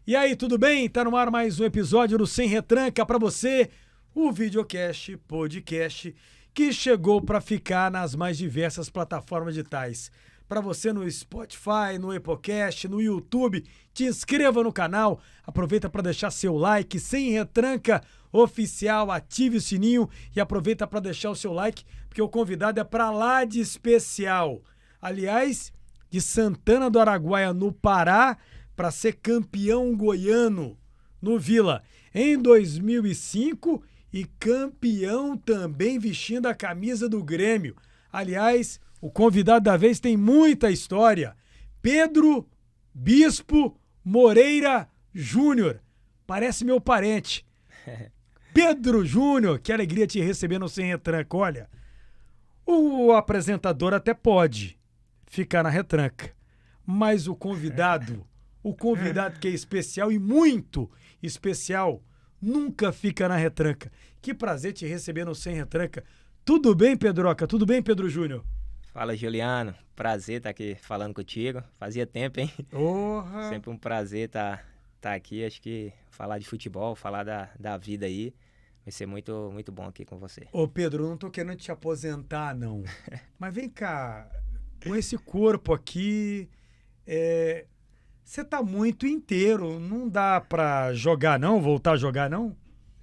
E aí, tudo bem? Tá no ar mais um episódio do Sem Retranca pra você, o videocast, podcast, que chegou pra ficar nas mais diversas plataformas digitais. Pra você no Spotify, no Applecast, no YouTube, te inscreva no canal, aproveita pra deixar seu like, Sem Retranca oficial, ative o sininho e aproveita pra deixar o seu like, porque o convidado é pra lá de especial. Aliás, de Santana do Araguaia, no Pará, para ser campeão goiano no Vila em 2005 e campeão também vestindo a camisa do Grêmio. Aliás, o convidado da vez tem muita história. Pedro Bispo Moreira Júnior. Parece meu parente. Pedro Júnior, que alegria te receber no Sem Retranca. Olha, o apresentador até pode ficar na retranca, mas o convidado que é especial e muito especial, nunca fica na retranca. Que prazer te receber no Sem Retranca. Tudo bem, Pedroca? Tudo bem, Pedro Júnior? Fala, Juliano. Prazer estar aqui falando contigo. Fazia tempo, hein? Orra. Sempre um prazer estar aqui. Acho que falar de futebol, falar da vida aí, vai ser muito, muito bom aqui com você. Ô, Pedro, não tô querendo te aposentar, não. Mas vem cá, com esse corpo aqui, você tá muito inteiro. Não dá pra jogar, não? Voltar a jogar, não?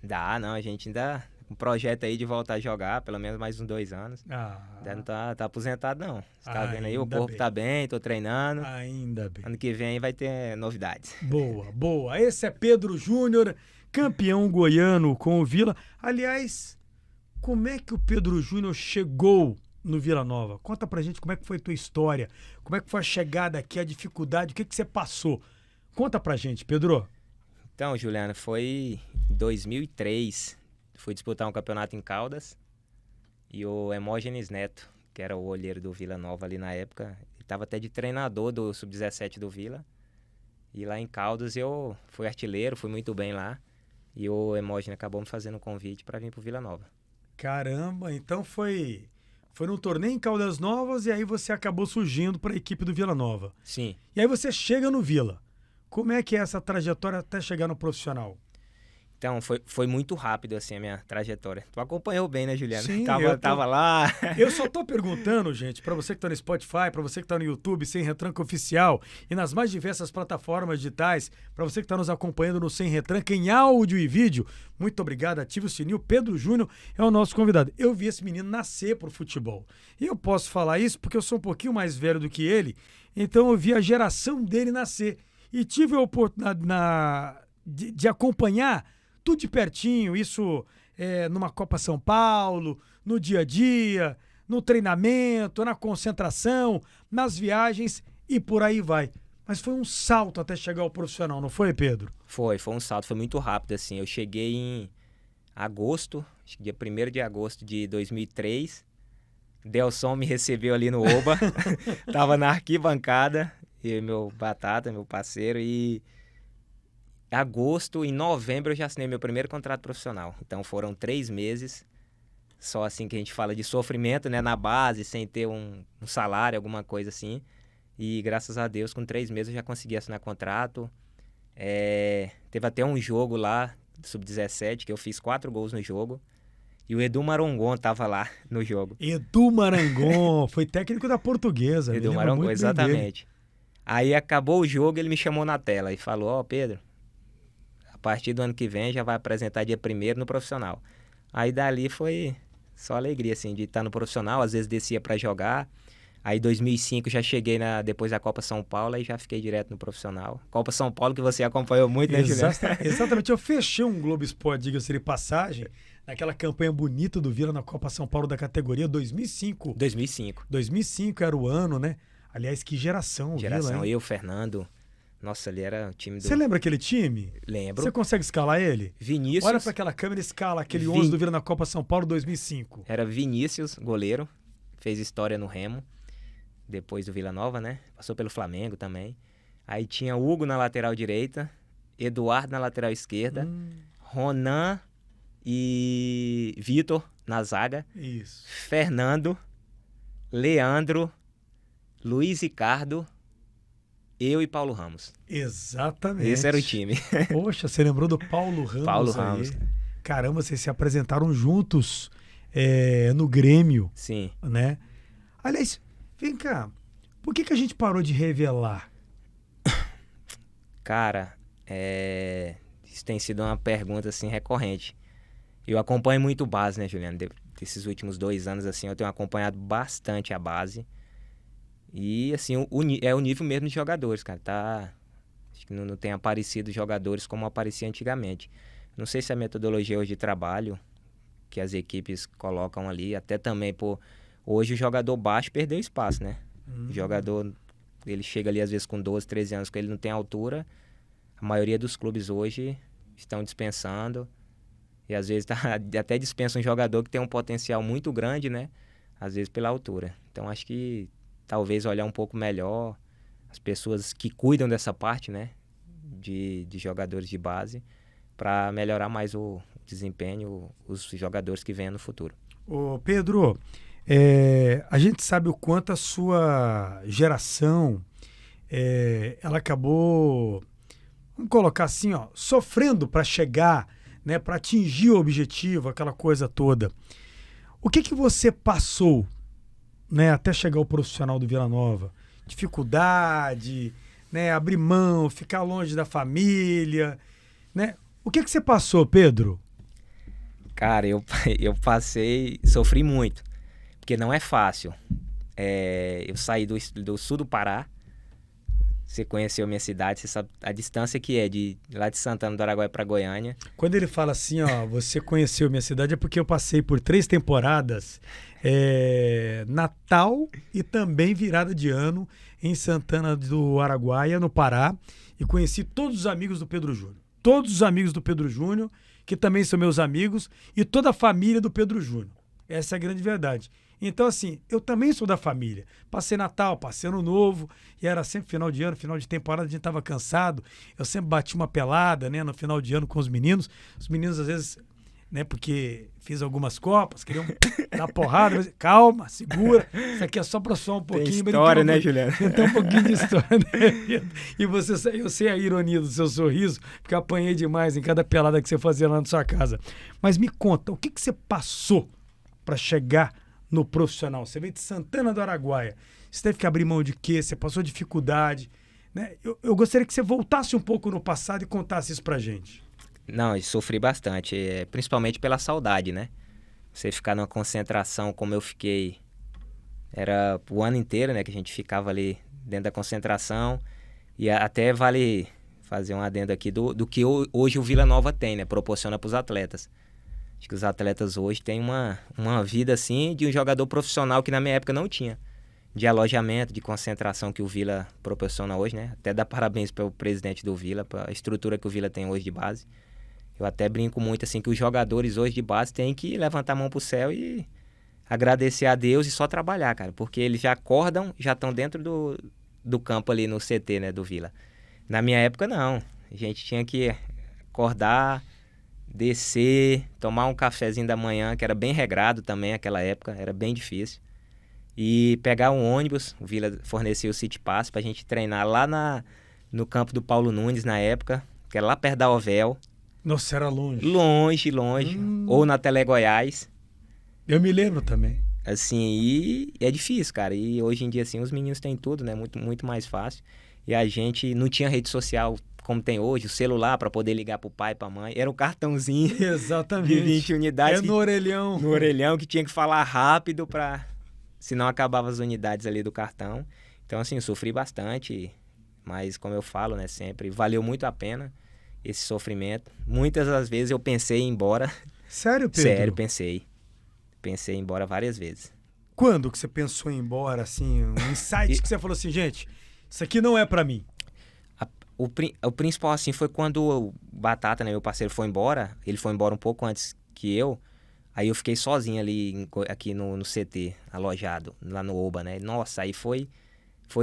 Dá, não. A gente ainda um projeto aí de voltar a jogar, pelo menos mais uns 2 anos. Ainda não tá aposentado, não. Você tá vendo aí, o corpo tá bem, tô treinando. Ainda bem. Ano que vem vai ter novidades. Boa, boa. Esse é Pedro Júnior, campeão goiano com o Vila. Aliás, como é que o Pedro Júnior chegou no Vila Nova? Conta pra gente como é que foi a tua história, como é que foi a chegada aqui, a dificuldade, o que você passou. Conta pra gente, Pedro. Então, Juliano, foi em 2003, fui disputar um campeonato em Caldas e o Hermógenes Neto, que era o olheiro do Vila Nova ali na época, ele estava até de treinador do Sub-17 do Vila. E lá em Caldas eu fui artilheiro, fui muito bem lá. E o Hermógenes acabou me fazendo um convite para vir pro Vila Nova. Caramba, então foi num torneio em Caldas Novas e aí você acabou surgindo para a equipe do Vila Nova. Sim. E aí você chega no Vila. Como é que é essa trajetória até chegar no profissional? Então, foi muito rápido, assim, a minha trajetória. Tu acompanhou bem, né, Juliano? Sim, tava lá. Eu só tô perguntando, gente, pra você que tá no Spotify, pra você que tá no YouTube, Sem Retranca Oficial, e nas mais diversas plataformas digitais, pra você que tá nos acompanhando no Sem Retranca em áudio e vídeo, muito obrigado, ative o sininho. Pedro Júnior é o nosso convidado. Eu vi esse menino nascer pro futebol. E eu posso falar isso porque eu sou um pouquinho mais velho do que ele, então eu vi a geração dele nascer. E tive a oportunidade de acompanhar tudo de pertinho, isso numa Copa São Paulo, no dia a dia, no treinamento, na concentração, nas viagens e por aí vai. Mas foi um salto até chegar ao profissional, não foi, Pedro? Foi um salto, foi muito rápido, assim. Eu cheguei em agosto, acho que dia 1º de agosto de 2003. Delson me recebeu ali no Oba, tava na arquibancada, e meu Batata, meu parceiro, e em novembro eu já assinei meu primeiro contrato profissional. Então foram 3 meses, só assim que a gente fala de sofrimento, né, na base, sem ter um salário, alguma coisa assim. E graças a Deus, com 3 meses eu já consegui assinar contrato. Teve até um jogo lá, Sub-17, que eu fiz 4 gols no jogo. E o Edu Marangon tava lá no jogo. Edu Marangon, foi técnico da Portuguesa. Edu Marangon, exatamente. Aí acabou o jogo, ele me chamou na tela e falou, ó, Pedro, a partir do ano que vem já vai apresentar dia 1º no profissional. Aí dali foi só alegria, assim, de estar no profissional, às vezes descia pra jogar. Aí em 2005 já cheguei depois da Copa São Paulo e já fiquei direto no profissional. Copa São Paulo que você acompanhou muito, né, Juliano? Exatamente, eu fechei um Globo Esporte, diga-se de passagem, naquela campanha bonita do Vila na Copa São Paulo da categoria 2005. 2005 era o ano, né? Aliás, que geração, Vila, eu, Fernando. Nossa, ali era o time do... Você lembra aquele time? Lembro. Você consegue escalar ele? Vinícius. Olha pra aquela câmera e escala aquele 11 do Vila na Copa São Paulo 2005. Era Vinícius, goleiro. Fez história no Remo. Depois do Vila Nova, né? Passou pelo Flamengo também. Aí tinha Hugo na lateral direita. Eduardo na lateral esquerda. Ronan e Vitor na zaga. Isso. Fernando, Leandro, Luiz Ricardo eu e Paulo Ramos. Exatamente. Esse era o time. Poxa, você lembrou do Paulo Ramos Paulo aí? Ramos. Caramba, vocês se apresentaram juntos no Grêmio, Sim. né? Aliás, vem cá, por que a gente parou de revelar? Cara, isso tem sido uma pergunta, assim, recorrente. Eu acompanho muito base, né, Juliano? Desses últimos 2 anos, assim, eu tenho acompanhado bastante a base. E, assim, é o nível mesmo de jogadores, cara. Acho que não tem aparecido jogadores como aparecia antigamente. Não sei se a metodologia hoje de trabalho que as equipes colocam ali, até também, hoje o jogador baixo perdeu espaço, né? O jogador, ele chega ali às vezes com 12, 13 anos, que ele não tem altura. A maioria dos clubes hoje estão dispensando. E às vezes até dispensa um jogador que tem um potencial muito grande, né? Às vezes pela altura. Então acho que talvez olhar um pouco melhor as pessoas que cuidam dessa parte, né? De jogadores de base, para melhorar mais o desempenho, os jogadores que venham no futuro. Ô Pedro, a gente sabe o quanto a sua geração ela acabou, vamos colocar assim, ó, sofrendo para chegar, né, para atingir o objetivo, aquela coisa toda. O que você passou, né, até chegar ao profissional do Vila Nova? Dificuldade, né, abrir mão, ficar longe da família, né? O que você passou, Pedro? Cara, eu sofri muito, porque não é fácil. Eu saí do sul do Pará. Você conheceu minha cidade, você sabe a distância que é de lá de Santana do Araguaia para Goiânia. Quando ele fala assim, ó, você conheceu minha cidade, é porque eu passei por 3 temporadas, Natal e também virada de ano em Santana do Araguaia, no Pará, e conheci todos os amigos do Pedro Júnior. Todos os amigos do Pedro Júnior, que também são meus amigos, e toda a família do Pedro Júnior. Essa é a grande verdade. Então, assim, eu também sou da família. Passei Natal, passei Ano Novo, e era sempre final de ano, final de temporada, a gente tava cansado. Eu sempre bati uma pelada, né, no final de ano com os meninos. Os meninos, às vezes, né, porque fiz algumas copas, queriam dar porrada, mas calma, segura. Isso aqui é só pra soar um pouquinho. Tem história, né, Juliano? Tem um pouquinho de história, né? E eu sei a ironia do seu sorriso, porque eu apanhei demais em cada pelada que você fazia lá na sua casa. Mas me conta, o que você passou para chegar no profissional? Você veio de Santana do Araguaia. Você teve que abrir mão de quê? Você passou dificuldade, né? Eu gostaria que você voltasse um pouco no passado e contasse isso pra gente. Não, eu sofri bastante, principalmente pela saudade, né? Você ficar numa concentração como eu fiquei, era o ano inteiro, né? Que a gente ficava ali dentro da concentração. E até vale fazer um adendo aqui do que hoje o Vila Nova tem, né? Proporciona para os atletas. Acho que os atletas hoje têm uma vida assim de um jogador profissional que na minha época não tinha. De alojamento, de concentração que o Vila proporciona hoje, né? Até dar parabéns para o presidente do Vila, para a estrutura que o Vila tem hoje de base. Eu até brinco muito assim que os jogadores hoje de base têm que levantar a mão pro céu e agradecer a Deus e só trabalhar, cara. Porque eles já acordam, já estão dentro do campo ali no CT, né, do Vila. Na minha época, não. A gente tinha que acordar, descer, tomar um cafezinho da manhã, que era bem regrado também naquela época, era bem difícil. E pegar um ônibus, o Vila fornecia o City Pass pra gente treinar lá no campo do Paulo Nunes na época, que era lá perto da Ovel. Nossa, era longe. Longe. Ou na Tele Goiás. Eu me lembro também. Assim, e é difícil, cara. E hoje em dia, assim, os meninos têm tudo, né? Muito, muito mais fácil. E a gente não tinha rede social como tem hoje, o celular para poder ligar pro pai e pra mãe. Era um cartãozinho. Exatamente. De 20 unidades. No orelhão. No orelhão, que tinha que falar rápido senão acabava as unidades ali do cartão. Então, assim, eu sofri bastante. Mas, como eu falo, né, sempre, valeu muito a pena esse sofrimento. Muitas das vezes eu pensei em ir embora. Sério, Pedro? Sério, pensei. Pensei em ir embora várias vezes. Quando que você pensou em ir embora, assim, um insight que você falou assim, gente, isso aqui não é pra mim? O principal, assim, foi quando o Batata, né, meu parceiro, foi embora. Ele foi embora um pouco antes que eu. Aí eu fiquei sozinho ali, aqui no CT, alojado, lá no Oba, né? Nossa, aí foi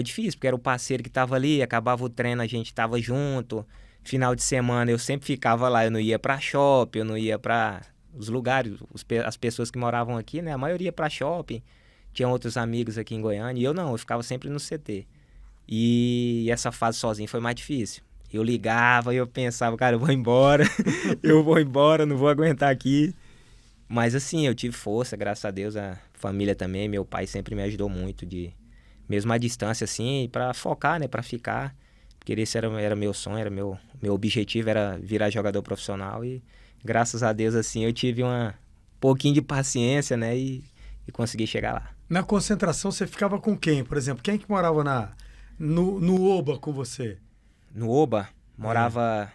difícil, porque era o parceiro que tava ali, acabava o treino, a gente tava junto. Final de semana eu sempre ficava lá, eu não ia pra shopping, eu não ia pra os lugares, as pessoas que moravam aqui, né? A maioria pra shopping, tinha outros amigos aqui em Goiânia, e eu não, eu ficava sempre no CT. E essa fase sozinho foi mais difícil. Eu ligava e eu pensava, cara, eu vou embora, eu vou embora, não vou aguentar aqui. Mas assim, eu tive força, graças a Deus, a família também, meu pai sempre me ajudou muito, mesmo à distância, assim, pra focar, né, pra ficar. Porque esse era meu sonho, era meu objetivo, era virar jogador profissional. E graças a Deus, assim, eu tive um pouquinho de paciência, né, e consegui chegar lá. Na concentração, você ficava com quem, por exemplo? Quem que morava no Oba com você? No Oba, morava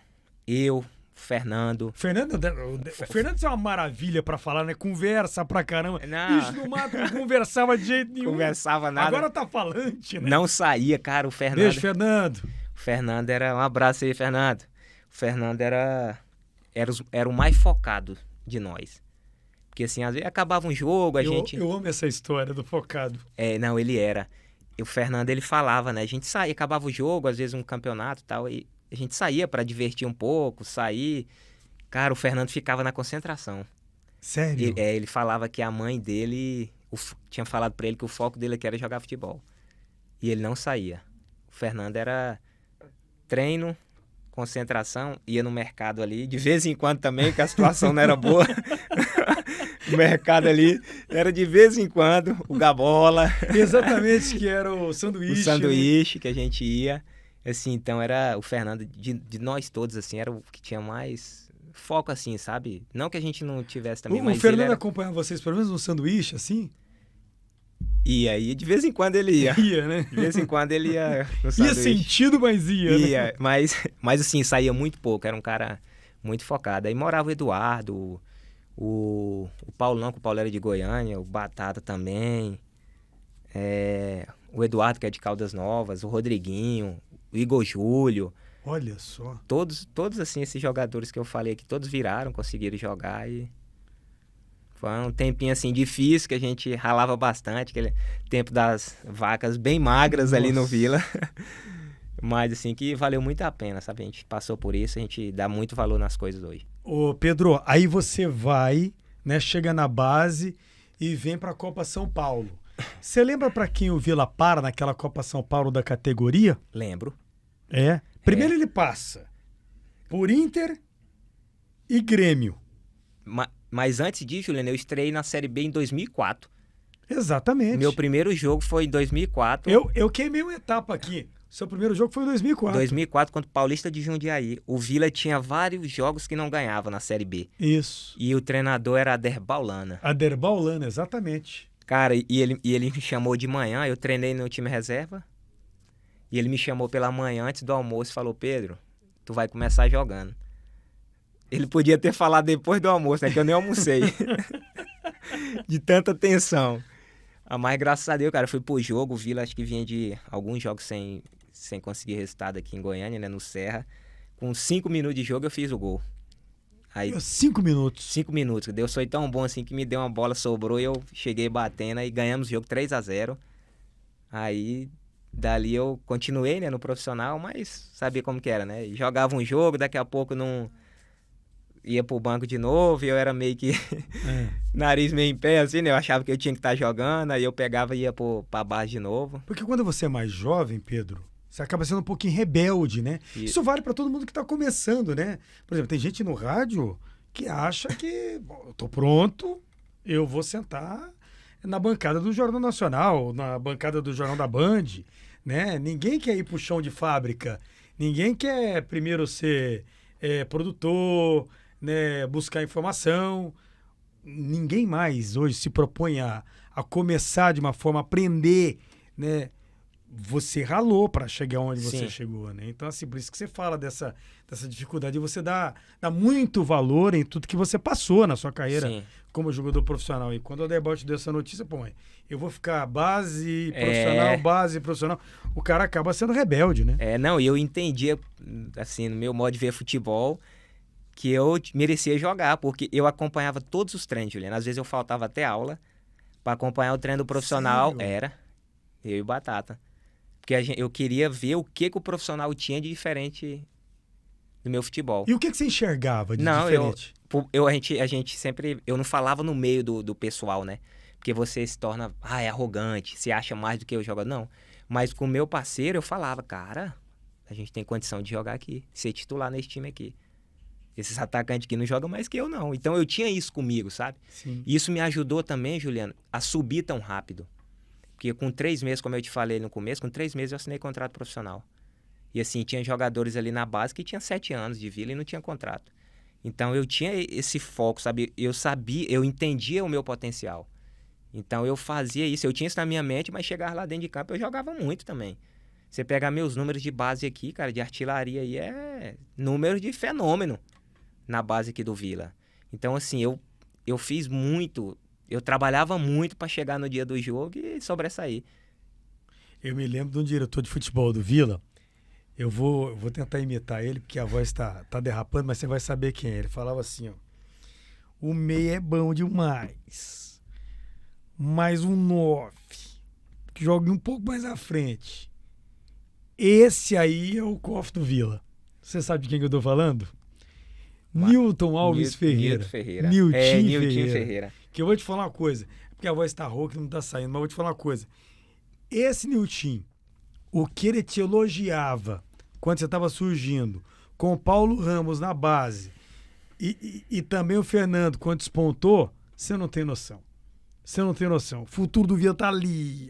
eu, Fernando. O Fernando é uma maravilha pra falar, né? Conversa pra caramba. Não. Bicho no mato não conversava de jeito nenhum. Conversava nada. Agora tá falante, né? Não saía, cara, o Fernando. Beijo, Fernando. O Fernando era... Um abraço aí, Fernando. O Fernando era o mais focado de nós. Porque assim, às vezes acabava um jogo, Eu amo essa história do focado. Não, ele era. E o Fernando, ele falava, né? A gente saía, acabava o jogo, às vezes um campeonato e tal, e a gente saía pra divertir um pouco, sair. Cara, o Fernando ficava na concentração. Sério? Ele falava que a mãe dele tinha falado pra ele que o foco dele aqui era jogar futebol. E ele não saía. O Fernando era treino, concentração, ia no mercado ali, de vez em quando também, que a situação não era boa. O mercado ali era de vez em quando, o Gabola. Exatamente, que era o sanduíche. O sanduíche, né? Que a gente ia. Assim, então era o Fernando, de nós todos, assim, era o que tinha mais foco, assim, sabe? Não que a gente não tivesse também, mas o Fernando ele acompanhava vocês, pelo menos no sanduíche, assim? Ia, e de vez em quando ele ia. Ia, né? De vez em quando ele ia no Ia sanduíche. sentido, mas ia, Ia, né? mas assim, saía muito pouco, era um cara muito focado. Aí morava o Eduardo, o Paulão, que o Paulo era de Goiânia, o Batata também, o Eduardo, que é de Caldas Novas, o Rodriguinho, o Igor Júlio. Olha só. Todos assim, esses jogadores que eu falei aqui, todos viraram, conseguiram jogar e foi um tempinho assim difícil, que a gente ralava bastante, aquele tempo das vacas bem magras. Nossa. Ali no Vila. Mas assim, que valeu muito a pena, sabe? A gente passou por isso, a gente dá muito valor nas coisas hoje. Ô Pedro, aí você vai, né, chega na base e vem pra Copa São Paulo. Você lembra pra quem o Vila para naquela Copa São Paulo da categoria? Lembro. Primeiro ele passa por Inter e Grêmio. Mas antes disso, Juliano, eu estreiei na Série B em 2004. Exatamente. Meu primeiro jogo foi em 2004. Eu queimei uma etapa aqui. Seu primeiro jogo foi em 2004. 2004, contra o Paulista de Jundiaí. O Vila tinha vários jogos que não ganhava na Série B. Isso. E o treinador era Aderbal Lana. Aderbal Lana, exatamente. Cara, e ele me chamou de manhã, eu treinei no time reserva. E ele me chamou pela manhã antes do almoço e falou: Pedro, tu vai começar jogando. Ele podia ter falado depois do almoço, né? Que eu nem almocei. De tanta tensão. Mas graças a Deus, cara, eu fui pro jogo. O Vila acho que vinha de alguns jogos sem conseguir resultado aqui em Goiânia, né? No Serra. Com 5 minutos de jogo eu fiz o gol. Aí, 5 minutos? 5 minutos. Deus foi tão bom assim que me deu uma bola, sobrou e eu cheguei batendo e ganhamos o jogo 3-0. Aí, dali eu continuei, né, no profissional, mas sabia como que era, né? Jogava um jogo, daqui a pouco não ia pro banco de novo e eu era meio que nariz meio em pé, assim, né? Eu achava que eu tinha que estar jogando, aí eu pegava e ia pra base de novo. Porque quando você é mais jovem, Pedro, você acaba sendo um pouquinho rebelde, né? Isso vale pra todo mundo que tá começando, né? Por exemplo, tem gente no rádio que acha que eu tô pronto, eu vou sentar na bancada do Jornal Nacional, na bancada do Jornal da Band, né? Ninguém quer ir pro chão de fábrica, ninguém quer primeiro ser produtor, né? Buscar informação. Ninguém mais hoje se propõe a começar de uma forma, aprender, né? Você ralou para chegar onde você chegou, né? Então, assim, por isso que você fala dessa dificuldade, você dá muito valor em tudo que você passou na sua carreira como jogador profissional. E quando o Aderbal te deu essa notícia, pô, mãe, eu vou ficar base profissional, o cara acaba sendo rebelde, né? Não, e eu entendia, assim, no meu modo de ver futebol, que eu merecia jogar, porque eu acompanhava todos os treinos, Juliano. Às vezes eu faltava até aula para acompanhar o treino do profissional. Sério? Eu e o Batata. Porque eu queria ver o que o profissional tinha de diferente do meu futebol. E o que você enxergava de diferente? A gente sempre... Eu não falava no meio do pessoal, né? Porque você se torna arrogante, se acha mais do que o jogador. Não. Mas com o meu parceiro eu falava, cara, a gente tem condição de jogar aqui, ser titular nesse time aqui. Esses atacantes aqui não jogam mais que eu, não. Então eu tinha isso comigo, sabe? Sim. E isso me ajudou também, Juliano, a subir tão rápido. Porque com 3 meses, como eu te falei no começo, com 3 meses eu assinei contrato profissional. E assim, tinha jogadores ali na base que tinham 7 anos de Vila e não tinha contrato. Então eu tinha esse foco, sabe? Eu sabia, eu entendia o meu potencial. Então eu fazia isso, eu tinha isso na minha mente, mas chegava lá dentro de campo eu jogava muito também. Você pegar meus números de base aqui, cara, de artilharia aí, é números de fenômeno na base aqui do Vila. Então assim, eu fiz muito, eu trabalhava muito para chegar no dia do jogo e sobressair. Eu me lembro de um diretor de futebol do Vila. Eu vou tentar imitar ele, porque a voz tá derrapando, mas você vai saber quem é. Ele falava assim, ó. O meia é bom demais. Mais um 9. Que joga um pouco mais à frente. Esse aí é o cofre do Vila. Você sabe de quem que eu tô falando? Nilton Alves Ferreira. Nilton Ferreira. Nilton Ferreira. Que eu vou te falar uma coisa. Porque a voz tá rouca e não tá saindo, mas eu vou te falar uma coisa. Esse Nilton, o que ele te elogiava quando você estava surgindo, com o Paulo Ramos na base e também o Fernando quando despontou, você não tem noção. Você não tem noção. O futuro do Vila tá ali.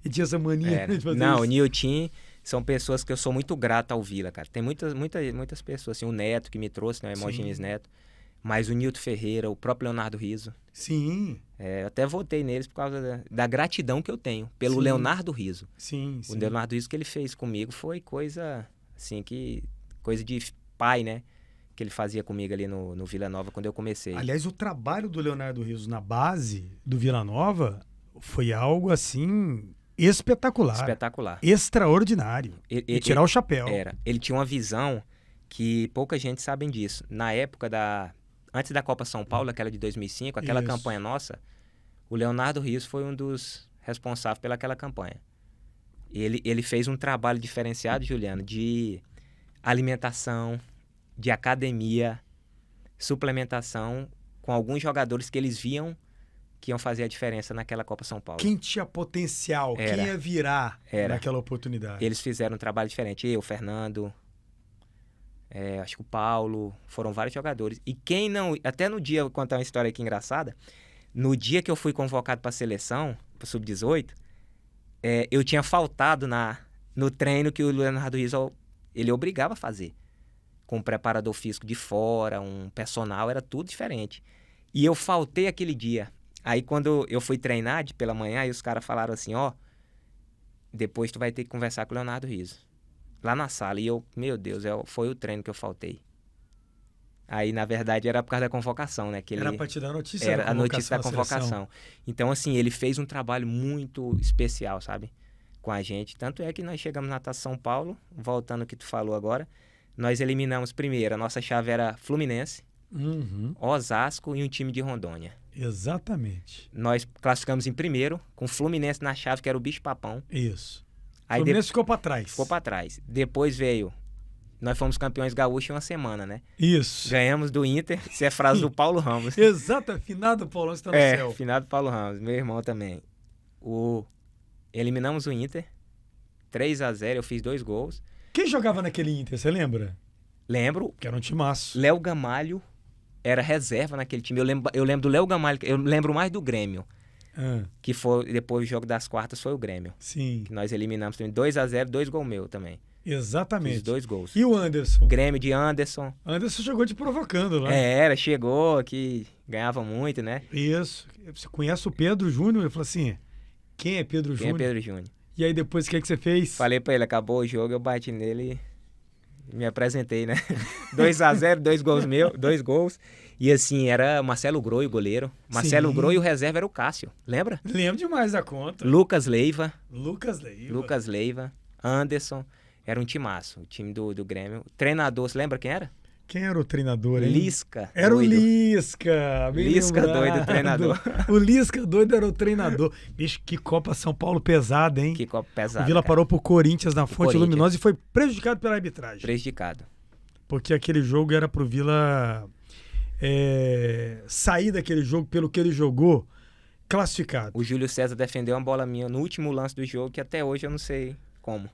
E tinha essa mania de fazer não, isso. o Nilton são pessoas que eu sou muito grato ao Vila, cara. Tem muitas pessoas, assim, o Neto que me trouxe, né, o Hermógenes Neto, mas o Nilton Ferreira, o próprio Leonardo Riso. Sim. Eu até votei neles por causa da gratidão que eu tenho pelo Sim. Leonardo Riso. Sim. O Leonardo Riso que ele fez comigo foi coisa, assim, coisa de pai, né? Que ele fazia comigo ali no Vila Nova quando eu comecei. Aliás, o trabalho do Leonardo Riso na base do Vila Nova foi algo, assim, espetacular. Espetacular. Extraordinário. E tirar o chapéu. Ele tinha uma visão que pouca gente sabe disso. Na época antes da Copa São Paulo, aquela de 2005, aquela campanha nossa, o Leonardo Riso foi um dos responsáveis pelaquela campanha. Ele fez um trabalho diferenciado, Juliano, de alimentação, de academia, suplementação, com alguns jogadores que eles viam que iam fazer a diferença naquela Copa São Paulo. Quem tinha potencial, quem ia virar naquela oportunidade. Eles fizeram um trabalho diferente. Eu, o Fernando, acho que o Paulo, foram vários jogadores. E quem não... Até no dia, vou contar uma história aqui engraçada, no dia que eu fui convocado para a seleção, para o Sub-18, eu tinha faltado no treino que o Leonardo Riso, ele obrigava a fazer. Com um preparador físico de fora, um personal, era tudo diferente. E eu faltei aquele dia. Aí quando eu fui treinar pela manhã, aí os caras falaram assim, depois tu vai ter que conversar com o Leonardo Riso. Lá na sala. E eu, meu Deus, foi o treino que eu faltei. Aí, na verdade, era por causa da convocação, né? Que era pra te dar a notícia era a notícia da convocação. Então, assim, ele fez um trabalho muito especial, sabe? Com a gente. Tanto é que nós chegamos na Taça São Paulo, voltando ao que tu falou agora, nós eliminamos primeiro. A nossa chave era Fluminense, Osasco e um time de Rondônia. Exatamente. Nós classificamos em primeiro, com Fluminense na chave, que era o bicho-papão. Isso. Aí Fluminense ficou pra trás. Ficou pra trás. Depois veio... Nós fomos campeões gaúchos em uma semana, né? Isso. Ganhamos do Inter. Isso é frase do Paulo Ramos. Exato. Finado Paulão está no céu. Finado Paulo Ramos. Meu irmão também. Eliminamos o Inter. 3-0. Eu fiz 2 gols. Quem jogava naquele Inter, você lembra? Lembro. Que era um timaço. Léo Gamalho era reserva naquele time. Eu lembro do Léo Gamalho. Eu lembro mais do Grêmio. Que foi, depois do jogo das quartas, foi o Grêmio. Sim. Que nós eliminamos também. 2-0, 2 gols meu também. Exatamente. Fiz 2 gols. E o Anderson? Grêmio de Anderson. Anderson chegou te provocando lá. Chegou, que ganhava muito, né? Isso. Você conhece o Pedro Júnior? Ele falou assim, quem é Pedro Júnior? Quem é Pedro Júnior? E aí depois, o que você fez? Falei pra ele, acabou o jogo, eu bati nele e me apresentei, né? 2-0, 2 gols meus, 2 gols. E assim, era Marcelo Groi, o goleiro. Marcelo Groi e o reserva era o Cássio, lembra? Lembro demais da conta. Lucas Leiva. Lucas Leiva. Anderson. Era um timaço, o time do Grêmio. O treinador, você lembra quem era? Quem era o treinador, hein? Lisca. Era doido. O Lisca. Lisca doido, o treinador. O Lisca doido era o treinador. Bicho, que Copa São Paulo pesada, hein? Que Copa pesada. O Vila parou pro Corinthians na Fonte Luminosa e foi prejudicado pela arbitragem. Prejudicado. Porque aquele jogo era pro Vila sair daquele jogo pelo que ele jogou. classificado. O Júlio César defendeu uma bola minha no último lance do jogo, que até hoje eu não sei como.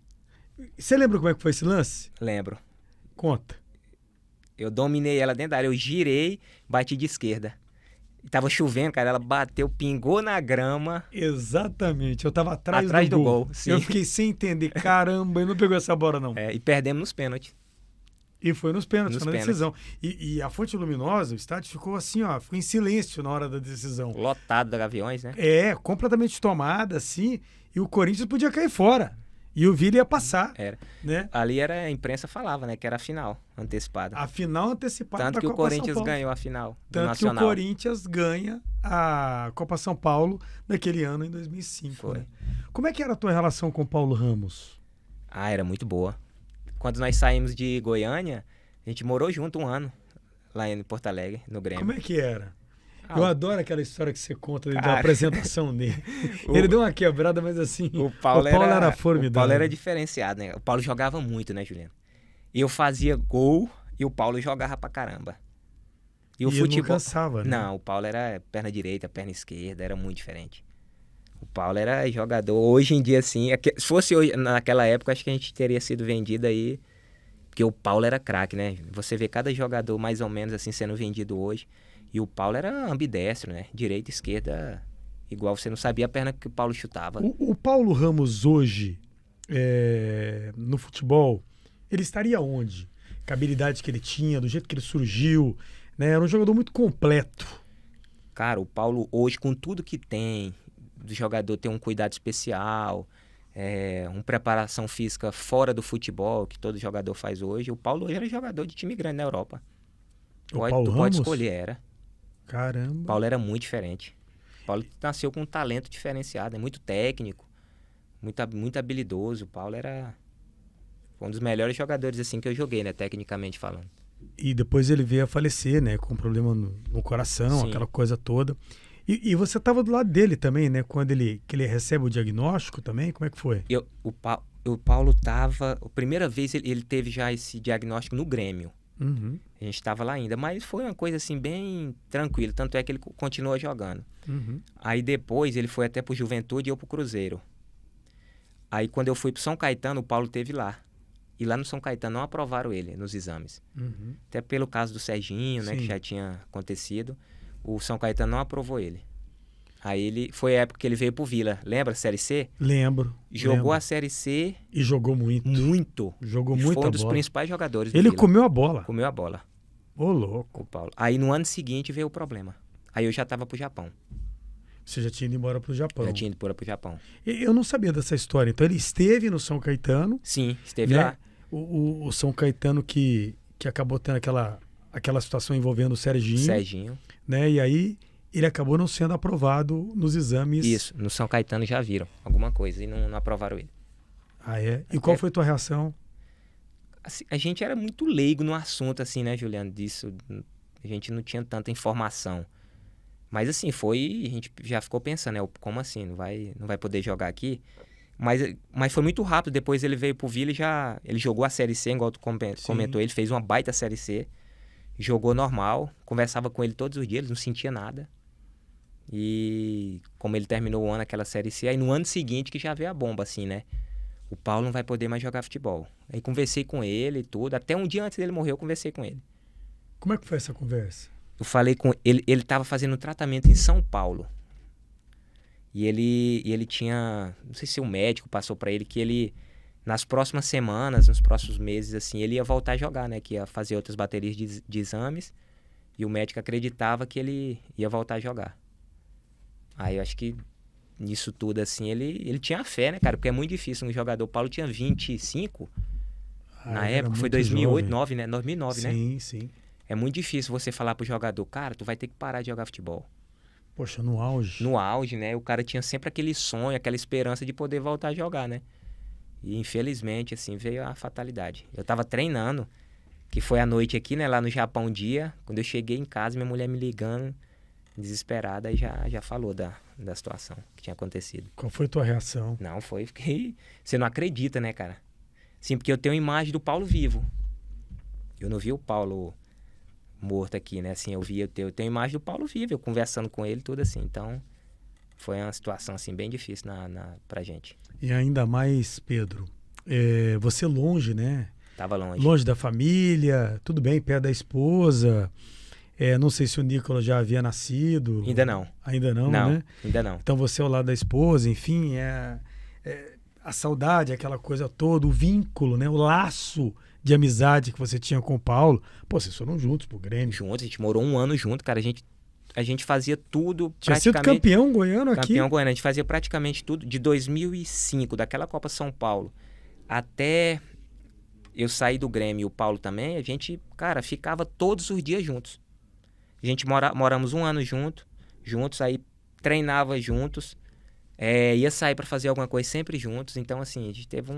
Você lembra como é que foi esse lance? Lembro. Conta. Eu dominei ela dentro da área, eu girei, bati de esquerda. Tava chovendo, cara, ela bateu, pingou na grama. Exatamente, eu tava atrás do gol. Sim. Eu fiquei sem entender, caramba, ele não pegou essa bola não. E perdemos nos pênaltis. E foi nos pênaltis, foi na decisão. E a Fonte Luminosa, o estádio ficou assim, ó, ficou em silêncio na hora da decisão. Lotado da Gaviões, né? Completamente tomada, assim, e o Corinthians podia cair fora. E o Vila ia passar. Era. Né? Ali a imprensa falava, né? Que era a final antecipada. A final antecipada Tanto da que Copa o Corinthians São Paulo. ganhou a final do Tanto Nacional. que o Corinthians ganha a Copa São Paulo naquele ano, em 2005. Foi. Né? Como é que era a tua relação com o Paulo Ramos? Era muito boa. Quando nós saímos de Goiânia, a gente morou junto um ano lá em Porto Alegre, no Grêmio. Como é que era? Eu adoro aquela história que você conta da apresentação dele. Ele deu uma quebrada, mas assim, o Paulo era formidável. O Paulo era diferenciado, né? O Paulo jogava muito, né, Juliano? Eu fazia gol e o Paulo jogava pra caramba. E o futebol não cansava, né? Não, o Paulo era perna direita, perna esquerda, era muito diferente. O Paulo era jogador. Hoje em dia, assim, se fosse hoje, naquela época, acho que a gente teria sido vendido aí, porque o Paulo era craque, né? Você vê cada jogador mais ou menos assim sendo vendido hoje. E o Paulo era ambidestro, né? Direita e esquerda, igual você não sabia a perna que o Paulo chutava. O Paulo Ramos hoje, no futebol, ele estaria onde? Com a habilidade que ele tinha, do jeito que ele surgiu, né? Era um jogador muito completo. Cara, o Paulo hoje, com tudo que tem, do jogador ter um cuidado especial, uma preparação física fora do futebol, que todo jogador faz hoje, o Paulo hoje era jogador de time grande na Europa. Tu pode escolher, era. Caramba. O Paulo era muito diferente. O Paulo nasceu com um talento diferenciado, muito técnico, muito habilidoso. O Paulo foi um dos melhores jogadores assim que eu joguei, né, tecnicamente falando. E depois ele veio a falecer, né, com um problema no coração, Sim. Aquela coisa toda. E você estava do lado dele também, né, quando ele recebe o diagnóstico também, como é que foi? O Paulo tava, a primeira vez ele teve já esse diagnóstico no Grêmio. Uhum. A gente estava lá ainda, mas foi uma coisa assim bem tranquila, tanto é que ele continuou jogando. Uhum. Aí depois ele foi até pro Juventude e eu pro Cruzeiro. Aí quando eu fui pro São Caetano, o Paulo teve lá. E lá no São Caetano não aprovaram ele nos exames. Uhum. Até pelo caso do Serginho, né, que já tinha acontecido, o São Caetano não aprovou ele. Aí foi a época que ele veio pro Vila. Lembra, Série C? Lembro. Jogou a Série C. E jogou muito. Muito. Jogou muito a bola. Foi um dos principais jogadores do Ele Vila. comeu a bola. Comeu a bola. Ô, louco. O Paulo. Aí no ano seguinte veio o problema. Aí eu já tava pro Japão. Você já tinha ido embora pro Japão. Já tinha ido pro Japão. Eu não sabia dessa história. Então ele esteve no São Caetano. Sim, esteve né? lá. O São Caetano que acabou tendo aquela situação envolvendo o Serginho. Né? E aí ele acabou não sendo aprovado nos exames. Isso, no São Caetano já viram alguma coisa e não aprovaram ele. Ah, é? E qual foi a tua reação? Assim, a gente era muito leigo no assunto, assim, né, Juliano? Disso, a gente não tinha tanta informação. Mas assim, a gente já ficou pensando, né? Como assim? Não vai poder jogar aqui? Mas foi muito rápido. Depois ele veio pro Vila e ele jogou a Série C, igual tu comentou. Ele fez uma baita Série C. Jogou normal. Conversava com ele todos os dias, ele não sentia nada. E como ele terminou o ano, aquela Série C, aí no ano seguinte que já veio a bomba, assim, né? O Paulo não vai poder mais jogar futebol. Aí conversei com ele e tudo. Até um dia antes dele morrer, eu conversei com ele. Como é que foi essa conversa? Eu falei com ele. Ele estava fazendo um tratamento em São Paulo. E ele tinha... Não sei se o médico passou para ele que ele... Nas próximas semanas, nos próximos meses, assim, ele ia voltar a jogar, né? Que ia fazer outras baterias de exames. E o médico acreditava que ele ia voltar a jogar. Aí eu acho que nisso tudo, assim, ele tinha fé, né, cara? Porque é muito difícil um jogador. O Paulo tinha 25 na época, foi 2008, 2009, né? 2009, né? Sim, sim. É muito difícil você falar pro jogador, cara, tu vai ter que parar de jogar futebol. Poxa, no auge. No auge, né? O cara tinha sempre aquele sonho, aquela esperança de poder voltar a jogar, né? E infelizmente, assim, veio a fatalidade. Eu tava treinando, que foi à noite aqui, né? Lá no Japão um dia. Quando eu cheguei em casa, minha mulher me ligando, desesperada, e já falou da situação que tinha acontecido. Qual foi a tua reação? Não, fiquei... Você não acredita, né, cara? Sim, porque eu tenho uma imagem do Paulo vivo. Eu não vi o Paulo morto aqui, né? Assim, eu tenho a imagem do Paulo vivo, eu conversando com ele, tudo assim. Então, Foi uma situação, assim, bem difícil pra gente. E ainda mais, Pedro, você longe, né? Tava longe. Longe da família, tudo bem, perto da esposa. Não sei se o Nicolas já havia nascido. Ainda não. Ainda não, Não, né? ainda não. Então você ao lado da esposa, enfim, a saudade, aquela coisa toda, o vínculo, né? O laço de amizade que você tinha com o Paulo. Pô, vocês foram juntos pro Grêmio. Juntos, a gente morou 1 ano junto, cara. A gente fazia tudo Tinha sido campeão goiano aqui. Campeão goiano. A gente fazia praticamente tudo. De 2005, daquela Copa São Paulo, até eu sair do Grêmio e o Paulo também, a gente, cara, ficava todos os dias juntos. A gente moramos 1 ano juntos, aí treinava juntos, ia sair para fazer alguma coisa sempre juntos. Então, assim, a gente teve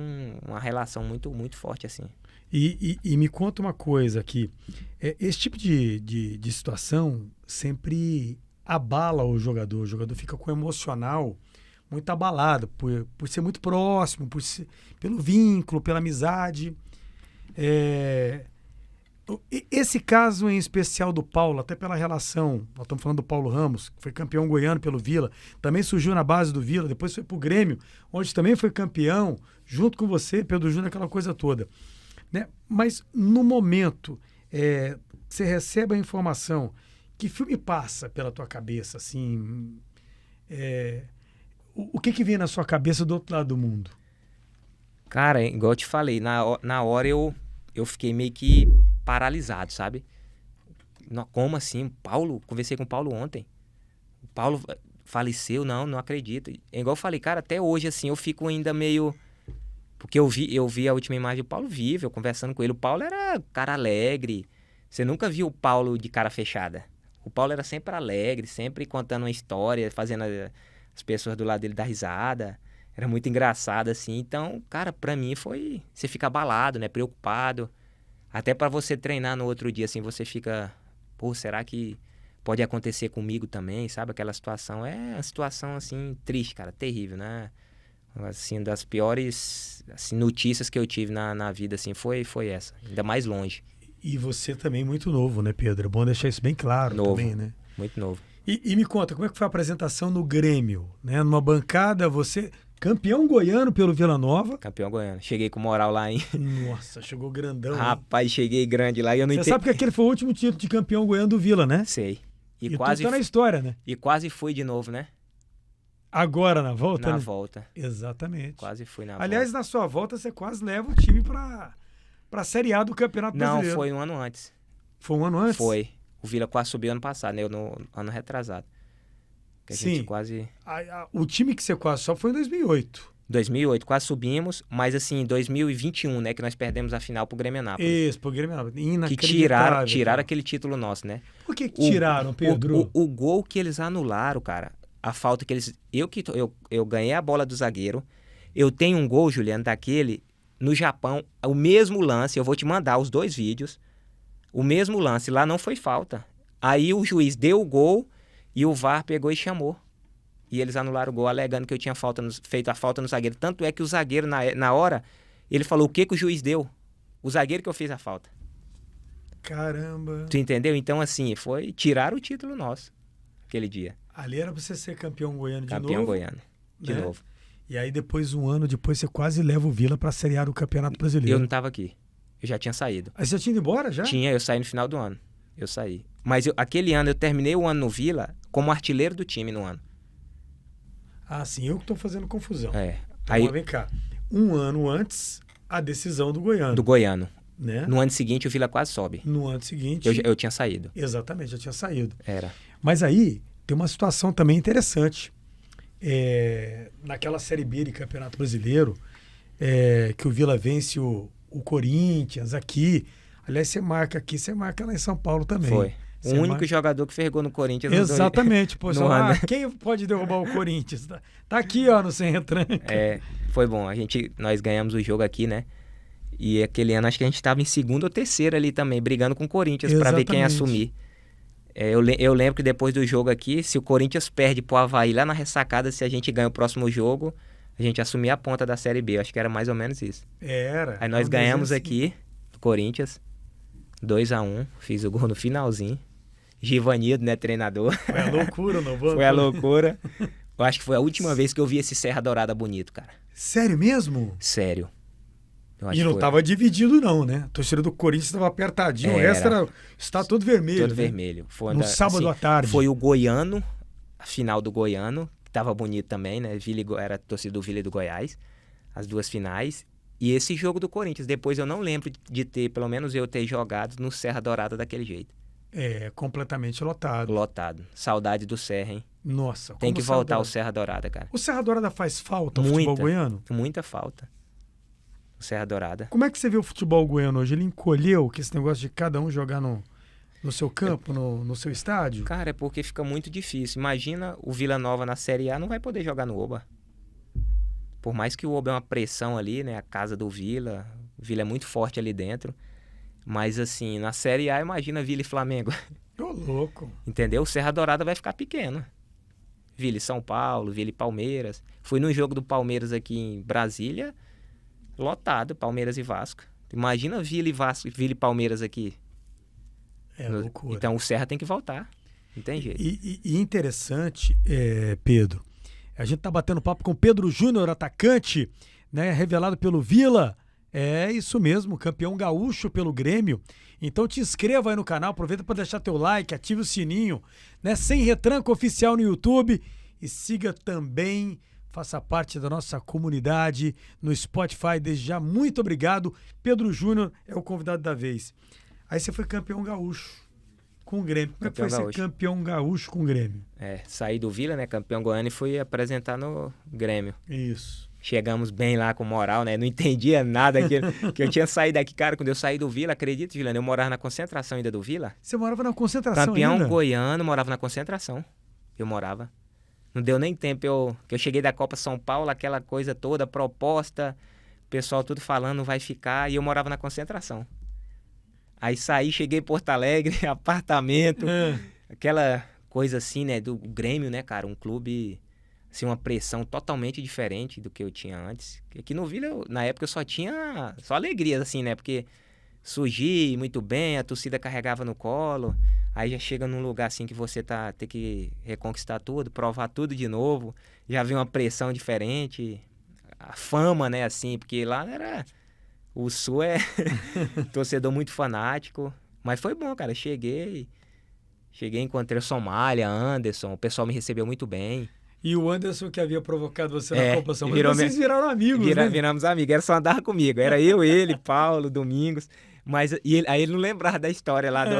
uma relação muito, muito forte, assim. E me conta uma coisa aqui. Esse tipo de situação sempre abala o jogador. O jogador fica com o emocional muito abalado por ser muito próximo, pelo vínculo, pela amizade. Esse caso em especial do Paulo, até pela relação, nós estamos falando do Paulo Ramos, que foi campeão goiano pelo Vila, também surgiu na base do Vila, depois foi pro Grêmio, onde também foi campeão, junto com você, Pedro Júnior, aquela coisa toda. Né? Mas no momento, você recebe a informação, que filme passa pela tua cabeça, assim, o que vinha na sua cabeça do outro lado do mundo? Cara, igual eu te falei, na hora eu fiquei meio que paralisado, sabe? Como assim? Conversei com o Paulo ontem. O Paulo faleceu? Não acredito. Igual eu falei, cara, até hoje, assim, eu fico ainda meio... Porque eu vi a última imagem do Paulo vivo, eu conversando com ele. O Paulo era cara alegre. Você nunca viu o Paulo de cara fechada. O Paulo era sempre alegre, sempre contando uma história, fazendo as pessoas do lado dele dar risada. Era muito engraçado, assim. Então, cara, pra mim foi... Você fica abalado, né? Preocupado. Até pra você treinar no outro dia, assim, você fica... Pô, será que pode acontecer comigo também, sabe? Aquela situação. É uma situação, assim, triste, cara. Terrível, né? Assim, das piores assim, notícias que eu tive na vida, assim, foi essa. Ainda mais longe. E você também muito novo, né, Pedro? É bom deixar isso bem claro também, né? Muito novo. E me conta, como é que foi a apresentação no Grêmio? Né? Numa bancada, você... Campeão goiano pelo Vila Nova. Campeão goiano. Cheguei com moral lá, hein? Nossa, chegou grandão. Rapaz, cheguei grande lá e eu não entendi. Você sabe que aquele foi o último título de campeão goiano do Vila, né? Sei. E quase... tu tá na história, né? E quase fui de novo, né? Agora, na volta? Na né? volta. Exatamente. Quase fui na volta. Aliás, na sua volta, você quase leva o time pra Série A do Campeonato Brasileiro. Não, foi um ano antes. Foi um ano antes? Foi. O Vila quase subiu ano passado, né? No ano retrasado. Que a gente quase... O time que você quase só foi em 2008. 2008, quase subimos, mas assim, em 2021, né, que nós perdemos a final pro Grêmio Anápolis. Isso, pro Grêmio Anápolis. Que tiraram aquele título nosso, né? Por que tiraram, Pedro? O gol que eles anularam, cara, a falta que eles... Eu ganhei a bola do zagueiro, eu tenho um gol, Juliano, daquele, no Japão, o mesmo lance, eu vou te mandar os 2 vídeos, o mesmo lance, lá não foi falta. Aí o juiz deu o gol e o VAR pegou e chamou. E eles anularam o gol, alegando que eu tinha feito a falta no zagueiro. Tanto é que o zagueiro, na hora, ele falou o que o juiz deu. O zagueiro que eu fiz a falta. Caramba. Tu entendeu? Então, assim, tirar o título nosso, aquele dia. Ali era pra você ser campeão goiano de novo. Campeão goiano, de novo. E aí, depois, um ano depois, você quase leva o Vila pra Série A do Campeonato Brasileiro. Eu não tava aqui. Eu já tinha saído. Aí você já tinha ido embora, já? Tinha, eu saí no final do ano. Eu saí. Mas aquele ano, eu terminei o ano no Vila como artilheiro do time no ano. Ah, sim, eu que tô fazendo confusão. Então, aí, vem cá. Um ano antes, a decisão do Goiano. Do Goiano. Né? No ano seguinte, o Vila quase sobe. No ano seguinte... Eu tinha saído. Exatamente, já tinha saído. Era. Mas aí, tem uma situação também interessante. Naquela Série B de Campeonato Brasileiro, que o Vila vence o Corinthians aqui. Aliás, você marca aqui, você marca lá em São Paulo também. Foi. O único jogador que ferrou no Corinthians. Exatamente. Pô, quem pode derrubar o Corinthians? Tá aqui, ó, no Sem Retranca. Foi bom. Nós ganhamos o jogo aqui, né? E aquele ano acho que a gente estava em segundo ou terceiro ali também, brigando com o Corinthians para ver quem ia assumir. Eu lembro que depois do jogo aqui, se o Corinthians perde pro Avaí lá na ressacada, se a gente ganha o próximo jogo, a gente assumia a ponta da Série B. Eu acho que era mais ou menos isso. Era. Aí nós ganhamos aqui, do Corinthians, 2-1. Fiz o gol no finalzinho. Givanildo, né, treinador. Foi a loucura no banco. Foi a loucura. Eu acho que foi a última vez que eu vi esse Serra Dourada bonito, cara. Sério mesmo? Sério. Eu acho E que não foi. tava dividido, não, né? A torcida do Corinthians estava apertadinho. O resto está todo vermelho. Todo né? vermelho. Foi No sábado à tarde. Foi o Goiano, a final do Goiano, que tava bonito também, né? Era a torcida do Vila e do Goiás, as duas finais. E esse jogo do Corinthians. Depois eu não lembro de ter, pelo menos eu ter jogado no Serra Dourada daquele jeito. É, completamente lotado. Lotado. Saudade do Serra, hein? Nossa. Tem que voltar ao Serra Dourada, cara. O Serra Dourada faz falta ao futebol goiano? Muita falta. O Serra Dourada. Como é que você vê o futebol goiano hoje? Ele encolheu que esse negócio de cada um jogar no seu campo, no seu estádio? Cara, é porque fica muito difícil. Imagina o Vila Nova na Série A, não vai poder jogar no Oba. Por mais que o Oba é uma pressão ali, né? A casa do Vila. O Vila é muito forte ali dentro. Mas assim, na Série A, imagina Vila e Flamengo. Ô, louco. Entendeu? O Serra Dourada vai ficar pequeno. Vila e São Paulo, Vila e Palmeiras. Fui no jogo do Palmeiras aqui em Brasília, lotado, Palmeiras e Vasco. Imagina Vila e Vasco, Vila e Palmeiras aqui. É loucura. Então o Serra tem que voltar. Não tem jeito. E interessante, Pedro, a gente tá batendo papo com o Pedro Júnior, atacante, né, revelado pelo Vila. É isso mesmo, campeão gaúcho pelo Grêmio. Então te inscreva aí no canal, aproveita para deixar teu like, ative o sininho, né? Sem Retranca Oficial no YouTube e siga também, faça parte da nossa comunidade no Spotify. Desde já, muito obrigado. Pedro Júnior é o convidado da vez. Aí você foi campeão gaúcho com o Grêmio. Como é que foi ser campeão gaúcho com o Grêmio? Saí do Vila, né, campeão goiano, e fui apresentar no Grêmio. Isso. Chegamos bem lá com moral, né? Não entendia nada que eu tinha saído daqui, cara. Quando eu saí do Vila, acredito, Juliano, eu morava na concentração ainda do Vila. Você morava na concentração Campeão ainda? goiano, morava na concentração. Eu morava. Não deu nem tempo, que eu cheguei da Copa São Paulo, aquela coisa toda, proposta, o pessoal tudo falando, vai ficar, e eu morava na concentração. Aí saí, cheguei em Porto Alegre, apartamento, aquela coisa assim, né, do Grêmio, né, cara, um clube... assim, uma pressão totalmente diferente do que eu tinha antes. Aqui no Vila, na época, eu só tinha alegrias, assim, né? Porque surgi muito bem, a torcida carregava no colo, aí já chega num lugar, assim, que você tem que reconquistar tudo, provar tudo de novo, já vem uma pressão diferente, a fama, né, assim, porque lá era... O Sul é torcedor muito fanático, mas foi bom, cara, cheguei, encontrei o Somália, Anderson, o pessoal me recebeu muito bem. E o Anderson que havia provocado você na Copa São Paulo. Vocês viraram amigos, né? Viramos amigos. Era só andar comigo. Era eu, ele, Paulo, Domingos. Mas aí ele não lembrava da história lá do...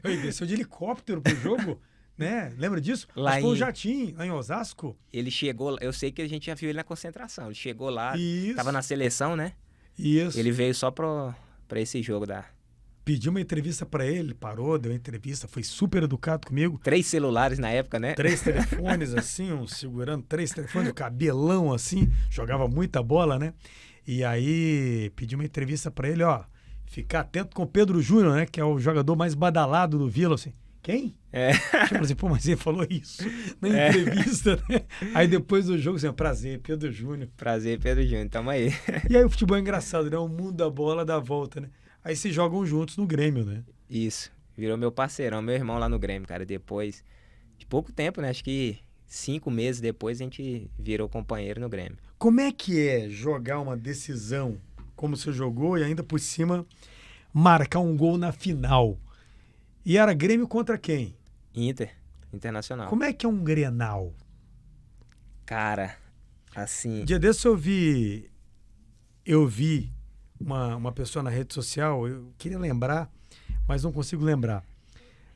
Ele desceu de helicóptero pro jogo, né? Lembra disso? Lá Acho que foi um jatinho, lá em Osasco. Ele chegou... Eu sei que a gente já viu ele na concentração. Ele chegou lá, Isso. Tava na seleção, né? Isso. Ele veio só pra esse jogo da... Pedi uma entrevista pra ele, parou, deu uma entrevista, foi super educado comigo. 3 celulares na época, né? 3 telefones assim, segurando 3 telefones, o cabelão assim, jogava muita bola, né? E aí pedi uma entrevista pra ele, ó, ficar atento com o Pedro Júnior, né? Que é o jogador mais badalado do Vila, assim. Quem? Tipo assim, pô, mas ele falou isso na entrevista, né? Aí depois do jogo, assim, prazer, Pedro Júnior. Prazer, Pedro Júnior, tamo aí. E aí o futebol é engraçado, né? O mundo da bola dá volta, né? Aí se jogam juntos no Grêmio, né? Isso. Virou meu parceirão, meu irmão lá no Grêmio, cara. Depois de pouco tempo, né? Acho que 5 meses depois a gente virou companheiro no Grêmio. Como é que é jogar uma decisão como você jogou e ainda por cima marcar um gol na final? E era Grêmio contra quem? Internacional. Como é que é um Grenal? Cara, assim... Dia desse eu vi uma pessoa na rede social, eu queria lembrar, mas não consigo lembrar.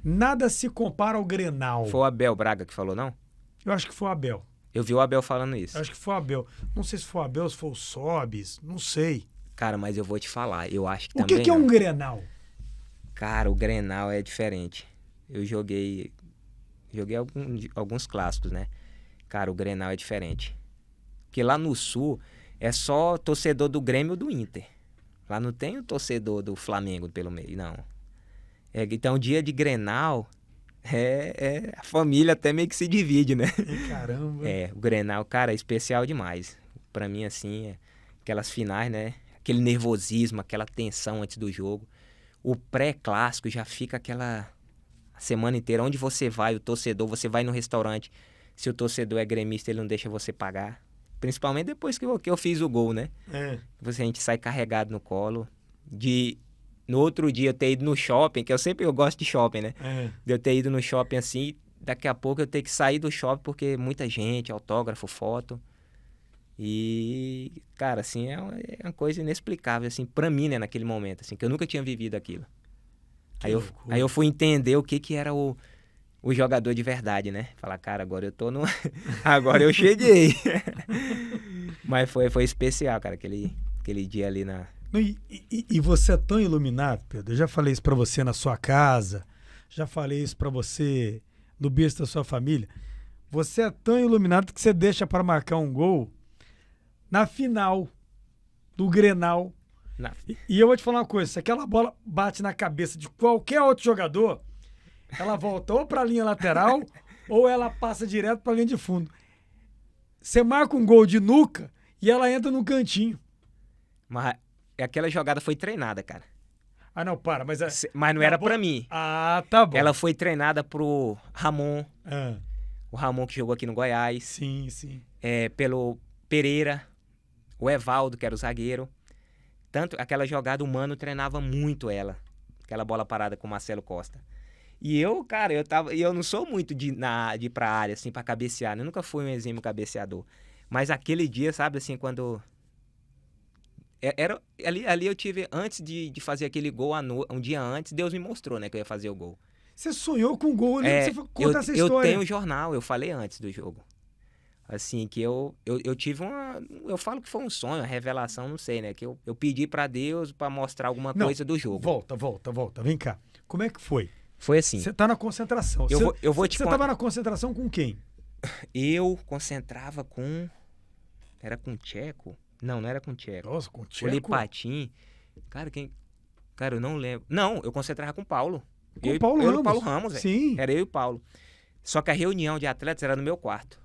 Nada se compara ao Grenal. Foi o Abel Braga que falou, não? Eu acho que foi o Abel. Eu vi o Abel falando isso. Eu acho que foi o Abel. Não sei se foi o Abel, se foi o Sobis, não sei. Cara, mas eu vou te falar, eu acho que também... O que é um Grenal? Cara, o Grenal é diferente. Eu joguei alguns clássicos, né? Cara, o Grenal é diferente. Porque lá no Sul é só torcedor do Grêmio ou do Inter. Lá não tem o torcedor do Flamengo pelo meio, não. Então, dia de Grenal, a família até meio que se divide, né? Caramba! O Grenal, cara, é especial demais. Pra mim, assim, aquelas finais, né? Aquele nervosismo, aquela tensão antes do jogo. O pré-clássico já fica aquela semana inteira. Onde você vai, o torcedor, você vai no restaurante, Se o torcedor é gremista, ele não deixa você pagar. Principalmente depois que eu fiz o gol, né? A gente sai carregado no colo. No outro dia eu ter ido no shopping, que eu gosto de shopping, né? De eu ter ido no shopping assim, daqui a pouco eu ter que sair do shopping porque muita gente, autógrafo, foto. E, cara, assim, é uma coisa inexplicável, assim, pra mim, né, naquele momento, assim, que eu nunca tinha vivido aquilo. Aí eu fui entender o que era o jogador de verdade, né? Falar, cara, agora eu tô no... agora eu cheguei. Mas foi especial, cara, aquele dia ali na... E você é tão iluminado, Pedro. Eu já falei isso pra você na sua casa, já falei isso pra você no berço da sua família. Você é tão iluminado que você deixa pra marcar um gol na final do Grenal. E eu vou te falar uma coisa, se aquela bola bate na cabeça de qualquer outro jogador, ela volta ou pra linha lateral ou ela passa direto pra linha de fundo. Você marca um gol de nuca e ela entra no cantinho. Mas aquela jogada foi treinada, cara. Ah, não, para, mas não era pra mim. Ah, tá bom. Ela foi treinada pro Ramon. O Ramon que jogou aqui no Goiás. Sim. Pelo Pereira, o Evaldo, que era o zagueiro. Tanto aquela jogada, o Mano treinava muito ela. Aquela bola parada com o Marcelo Costa. E eu, cara, eu não sou muito de ir pra área, assim, pra cabecear. Né? Eu nunca fui um exímio cabeceador. Mas aquele dia, sabe, assim, quando... Ali eu tive, antes de fazer aquele gol, um dia antes, Deus me mostrou, né, que eu ia fazer o gol. Você sonhou com o gol, você conta essa história. Eu tenho um jornal, eu falei antes do jogo. Assim, que eu tive eu falo que foi um sonho, uma revelação, não sei, né, que eu pedi pra Deus pra mostrar alguma coisa do jogo. Volta, vem cá. Como é que foi? Foi assim. Você tá na concentração. Você tava na concentração com quem? Eu concentrava com... Era com o Tcheco? Não era com o Tcheco. Nossa, com o Tcheco? O Lipatim. Cara, Cara, eu não lembro. Não, eu concentrava com o Paulo. Com o Paulo Ramos? Eu e o Paulo Ramos, velho. Sim. Era eu e o Paulo. Só que a reunião de atletas era no meu quarto.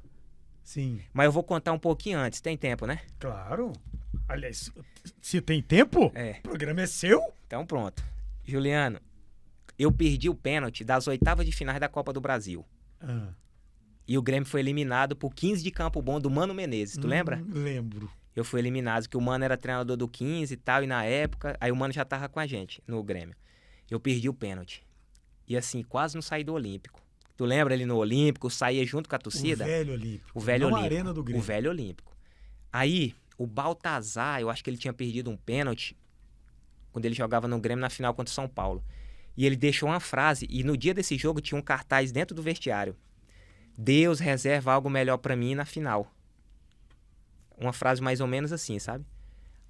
Sim. Mas eu vou contar um pouquinho antes. Tem tempo, né? Claro. Aliás, se tem tempo, o programa é seu. Então pronto. Juliano, eu perdi o pênalti das oitavas de finais da Copa do Brasil. E o Grêmio foi eliminado por 15 de Campo Bom do Mano Menezes. Tu lembra? Lembro. Eu fui eliminado, que o Mano era treinador do 15 e tal, e na época, aí o Mano já tava com a gente no Grêmio. Eu perdi o pênalti. E assim, quase não saí do Olímpico. Tu lembra ali no Olímpico, saía junto com a torcida? O velho Olímpico. O velho Olímpico. Arena do Grêmio. O velho Olímpico. Aí, o Baltazar, eu acho que ele tinha perdido um pênalti quando ele jogava no Grêmio na final contra o São Paulo. E ele deixou uma frase, e no dia desse jogo tinha um cartaz dentro do vestiário. Deus reserva algo melhor pra mim na final. Uma frase mais ou menos assim, sabe?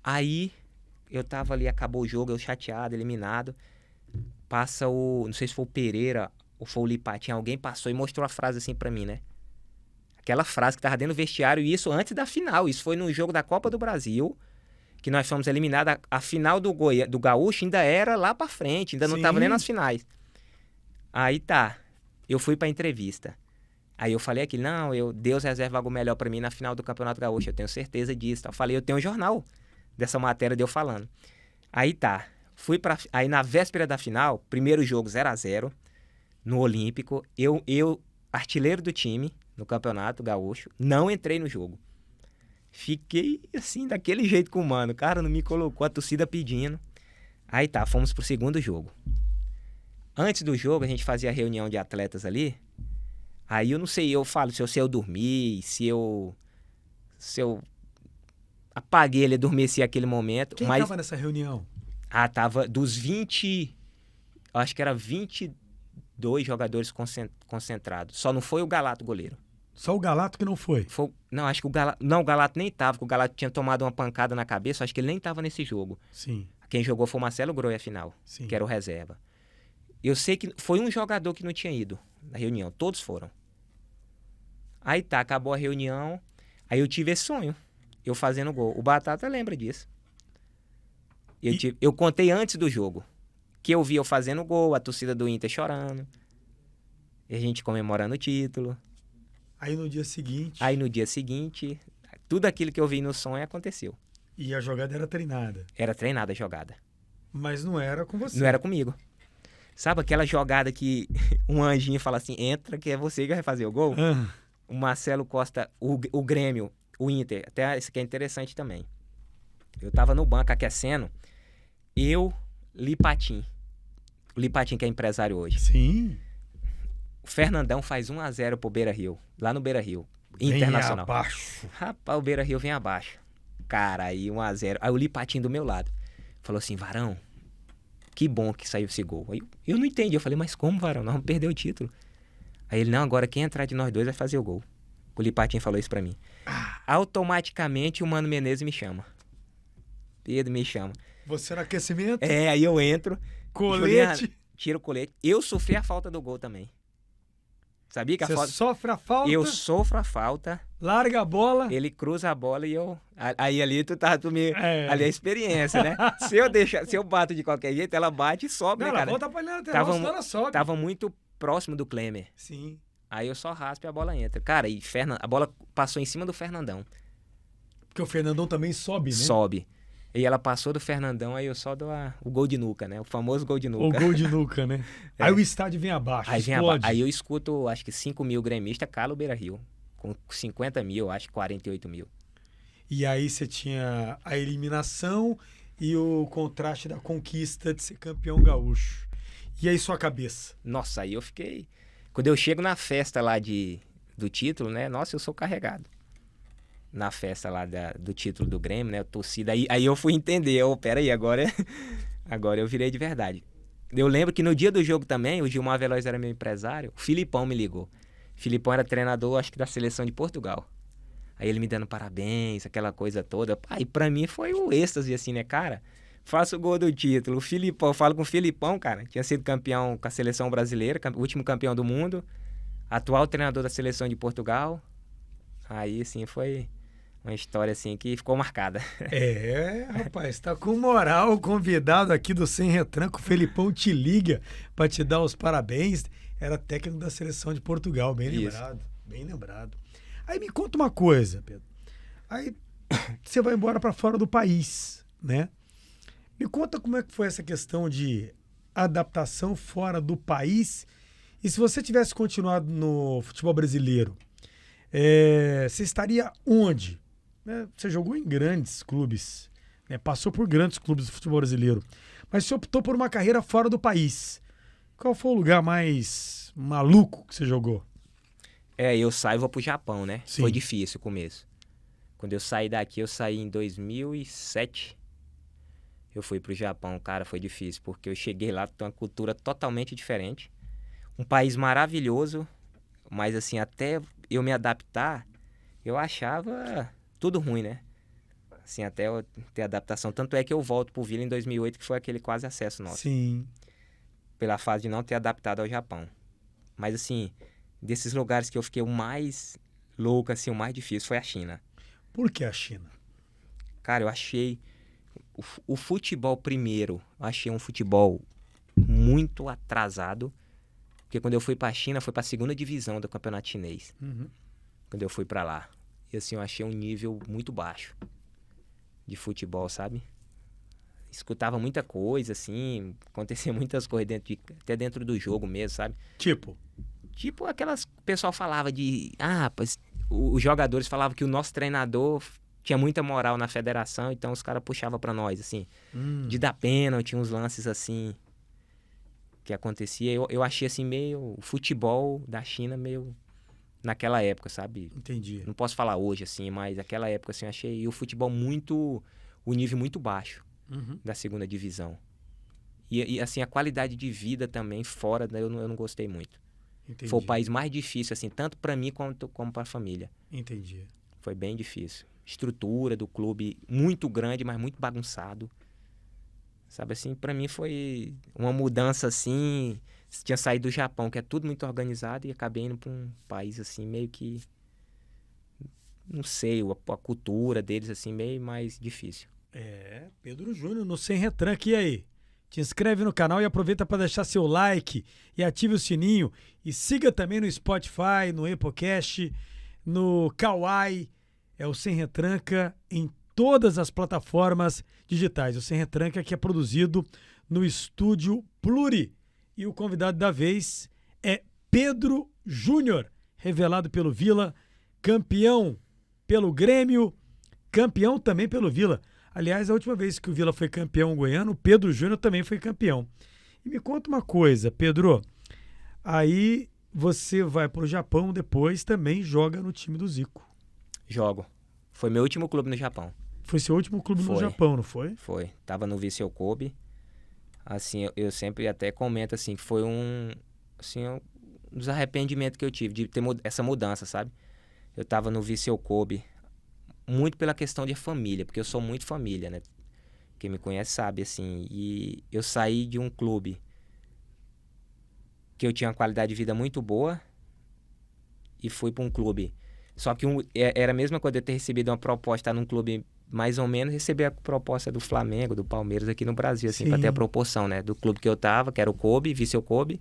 Aí, eu tava ali, acabou o jogo, eu chateado, eliminado. Passa não sei se foi o Pereira ou foi o Lipatim, alguém passou e mostrou a frase assim pra mim, né? Aquela frase que tava dentro do vestiário, e isso antes da final. Isso foi no jogo da Copa do Brasil, que nós fomos eliminados. A final do Gaúcho ainda era lá pra frente, ainda não tava nem nas finais. Aí tá, eu fui pra entrevista. Aí eu falei aqui, não, Deus reserva algo melhor pra mim na final do Campeonato Gaúcho, eu tenho certeza disso. Eu falei, eu tenho um jornal dessa matéria de eu falando. Aí tá, aí na véspera da final, primeiro jogo 0-0, no Olímpico, eu, artilheiro do time no Campeonato Gaúcho, não entrei no jogo. Fiquei assim, daquele jeito com o Mano, o cara não me colocou, a torcida pedindo. Aí tá, fomos pro segundo jogo. Antes do jogo, a gente fazia a reunião de atletas ali. Aí eu não sei, eu falo se eu dormi, se eu apaguei ele, adormeci aquele momento. Quem tava nessa reunião? Tava dos 20, acho que era 22 jogadores concentrados. Só não foi o Galato goleiro. Só o Galato que não foi? Não, acho que o Galato nem tava, porque o Galato tinha tomado uma pancada na cabeça, acho que ele nem tava nesse jogo. Sim. Quem jogou foi o Marcelo Groi, afinal, que era o reserva. Eu sei que foi um jogador que não tinha ido na reunião, todos foram. Aí tá, acabou a reunião, aí eu tive esse sonho, eu fazendo gol. O Batata lembra disso. Eu contei antes do jogo, que eu vi eu fazendo gol, a torcida do Inter chorando, e a gente comemorando o título. Aí no dia seguinte, tudo aquilo que eu vi no sonho aconteceu. E a jogada era treinada? Era treinada a jogada. Mas não era com você? Não era comigo. Sabe aquela jogada que um anjinho fala assim, entra, que é você que vai fazer o gol? O Marcelo Costa, o Grêmio, o Inter, até esse aqui é interessante também. Eu tava no banco aquecendo, Lipatim. O Lipatim que é empresário hoje. Sim. O Fernandão faz 1-0 pro Beira-Rio, lá no Beira-Rio, Internacional. Vem abaixo. Rapaz, o Beira-Rio vem abaixo. Cara, aí 1-0. Aí o Lipatim do meu lado falou assim, Varão, que bom que saiu esse gol. Aí eu não entendi, eu falei, mas como, Varão? Nós vamos perder o título. Aí ele, não, agora quem entrar de nós dois vai fazer o gol. O Lipatim falou isso pra mim. Automaticamente o Mano Menezes me chama. Pedro me chama. Você no aquecimento? Aí eu entro. Colete. Juliano, tira o colete. Eu sofri a falta do gol também. Sabia que a Você falta... sofre a falta? Eu sofro a falta. Larga a bola. Ele cruza a bola e eu... Aí ali tu me... É. Ali é a experiência, né? Se eu bato de qualquer jeito, ela bate e sobe, Não, né, ela cara? volta pra lateral, senão ela sobe. Tava muito próximo do Klemer. Sim. Aí eu só raspo e a bola entra. Cara, e a bola passou em cima do Fernandão. Porque o Fernandão também sobe, né? Sobe. E ela passou do Fernandão, aí eu só dou o gol de nuca, né? O famoso gol de nuca. O gol de nuca, né? É. Aí o estádio vem abaixo, Aí explode. Aí eu escuto, acho que 5 mil gremistas, cala o Beira-Rio. Com 50 mil, acho que 48 mil. E aí você tinha a eliminação e o contraste da conquista de ser campeão gaúcho. E aí sua cabeça? Nossa, aí eu fiquei... Quando eu chego na festa lá do título, né? Nossa, eu sou carregado. Na festa lá do título do Grêmio, né? A torcida. Aí eu fui entender. Peraí, agora eu virei de verdade. Eu lembro que no dia do jogo também, o Gilmar Veloz era meu empresário, o Filipão me ligou. O Filipão era treinador, acho que da seleção de Portugal. Aí ele me dando parabéns, aquela coisa toda. Aí pra mim foi o êxtase, assim, né, cara? Faço o gol do título. O Filipão, eu falo com o Filipão, cara. Tinha sido campeão com a seleção brasileira, último campeão do mundo. Atual treinador da seleção de Portugal. Aí, assim, foi uma história, assim, que ficou marcada. Rapaz, tá com moral. O convidado aqui do Sem Retranco, o Felipão, te liga pra te dar os parabéns. Era técnico da seleção de Portugal, bem lembrado. Bem lembrado. Aí me conta uma coisa, Pedro. Aí você vai embora pra fora do país, né? Me conta como é que foi essa questão de adaptação fora do país. E se você tivesse continuado no futebol brasileiro, você estaria onde? Você jogou em grandes clubes, né? Passou por grandes clubes do futebol brasileiro, mas você optou por uma carreira fora do país. Qual foi o lugar mais maluco que você jogou? Eu saio e vou pro Japão, né? Sim. Foi difícil o começo. Quando eu saí daqui, eu saí em 2007. Eu fui pro Japão, cara, foi difícil, porque eu cheguei lá, tem uma cultura totalmente diferente. Um país maravilhoso, mas assim, até eu me adaptar, eu achava tudo ruim, né? Assim, até eu ter adaptação. Tanto é que eu volto pro Vila em 2008, que foi aquele quase acesso nosso. Sim. Pela fase de não ter adaptado ao Japão. Mas assim, desses lugares que eu fiquei o mais louco, assim, o mais difícil foi a China. Por que a China? Cara, eu achei o futebol primeiro, eu achei um futebol muito atrasado, porque quando eu fui pra China, foi pra segunda divisão do campeonato chinês. Uhum. Quando eu fui pra lá. E assim, eu achei um nível muito baixo de futebol, sabe? Escutava muita coisa, assim, acontecia muitas coisas até dentro do jogo mesmo, sabe? Tipo, aquelas... O pessoal falava de... os jogadores falavam que o nosso treinador tinha muita moral na federação, então os caras puxavam pra nós, assim. De dar pênalti, uns lances, assim, que acontecia. Eu achei, assim, meio... O futebol da China meio... Naquela época, sabe? entendi. Não posso falar hoje, assim, mas naquela época, assim, eu achei o futebol muito... O nível muito baixo da segunda divisão. E, assim, a qualidade de vida também fora, eu não gostei muito. Entendi. Foi o país mais difícil, assim, tanto pra mim como pra família. Entendi. Foi bem difícil. Estrutura do clube muito grande, mas muito bagunçado. Sabe, assim, pra mim foi uma mudança, assim... Tinha saído do Japão, que é tudo muito organizado, e acabei indo pra um país, assim, meio que... Não sei, a cultura deles, assim, meio mais difícil. Pedro Júnior no Sem Retranca. E aí? Te inscreve no canal e aproveita para deixar seu like e ative o sininho. E siga também no Spotify, no Applecast, no Kawai. É o Sem Retranca em todas as plataformas digitais. O Sem Retranca que é produzido no Estúdio Pluri. E o convidado da vez é Pedro Júnior, revelado pelo Vila campeão pelo Grêmio, campeão também pelo Vila. Aliás, a última vez que o Vila foi campeão goiano, o Pedro Júnior também foi campeão. E me conta uma coisa, Pedro, aí você vai pro Japão depois, também joga no time do Zico. Jogo. Foi meu último clube no Japão. Foi seu último clube no Japão, não foi? Foi. Tava no Vissel Kobe. Assim, eu sempre até comento assim, que foi um dos arrependimentos que eu tive de ter essa mudança, sabe? Eu tava no Vissel Kobe muito pela questão de família, porque eu sou muito família, né? Quem me conhece sabe, assim. E eu saí de um clube que eu tinha uma qualidade de vida muito boa e fui para um clube. Só que era a mesma coisa de eu ter recebido uma proposta num clube mais ou menos, receber a proposta do Flamengo, do Palmeiras aqui no Brasil, assim, para ter a proporção, né? Do clube que eu tava, que era o Kobe, Vissel Kobe,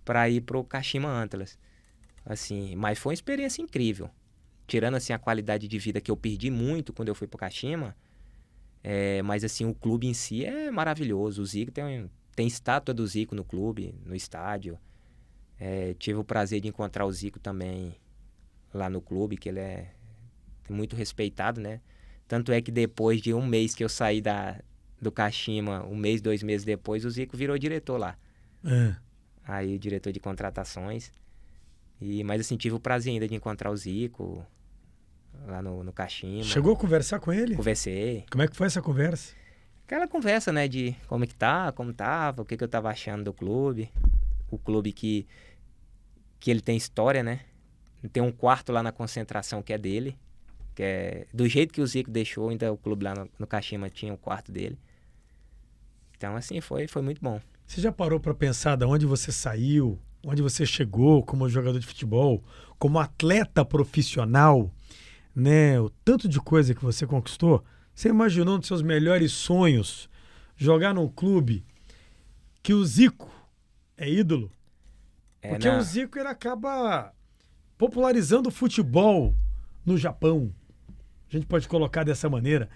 para ir pro Kashima Antlers. Assim, mas foi uma experiência incrível. Tirando, assim, a qualidade de vida que eu perdi muito quando eu fui pro Kashima, mas, assim, o clube em si é maravilhoso. O Zico tem estátua do Zico no clube, no estádio. Tive o prazer de encontrar o Zico também lá no clube, que ele é muito respeitado, né? Tanto é que depois de um mês que eu saí do Kashima, 1 mês, 2 meses depois, o Zico virou diretor lá. Aí, diretor de contratações. Mas, assim, tive o prazer ainda de encontrar o Zico lá no Kashima. Chegou a conversar com ele? Conversei. Como é que foi essa conversa? Aquela conversa, né, de como é que tá, como tava, o que eu tava achando do clube. O clube que ele tem história, né? Tem um quarto lá na concentração que é dele. Que é do jeito que o Zico deixou, ainda o clube lá no Kashima tinha o quarto dele. Então, assim, foi muito bom. Você já parou para pensar de onde você saiu, onde você chegou como jogador de futebol, como atleta profissional, né? O tanto de coisa que você conquistou? Você imaginou nos seus melhores sonhos jogar num clube que o Zico é ídolo? Porque o Zico ele acaba popularizando o futebol no Japão. A gente pode colocar dessa maneira.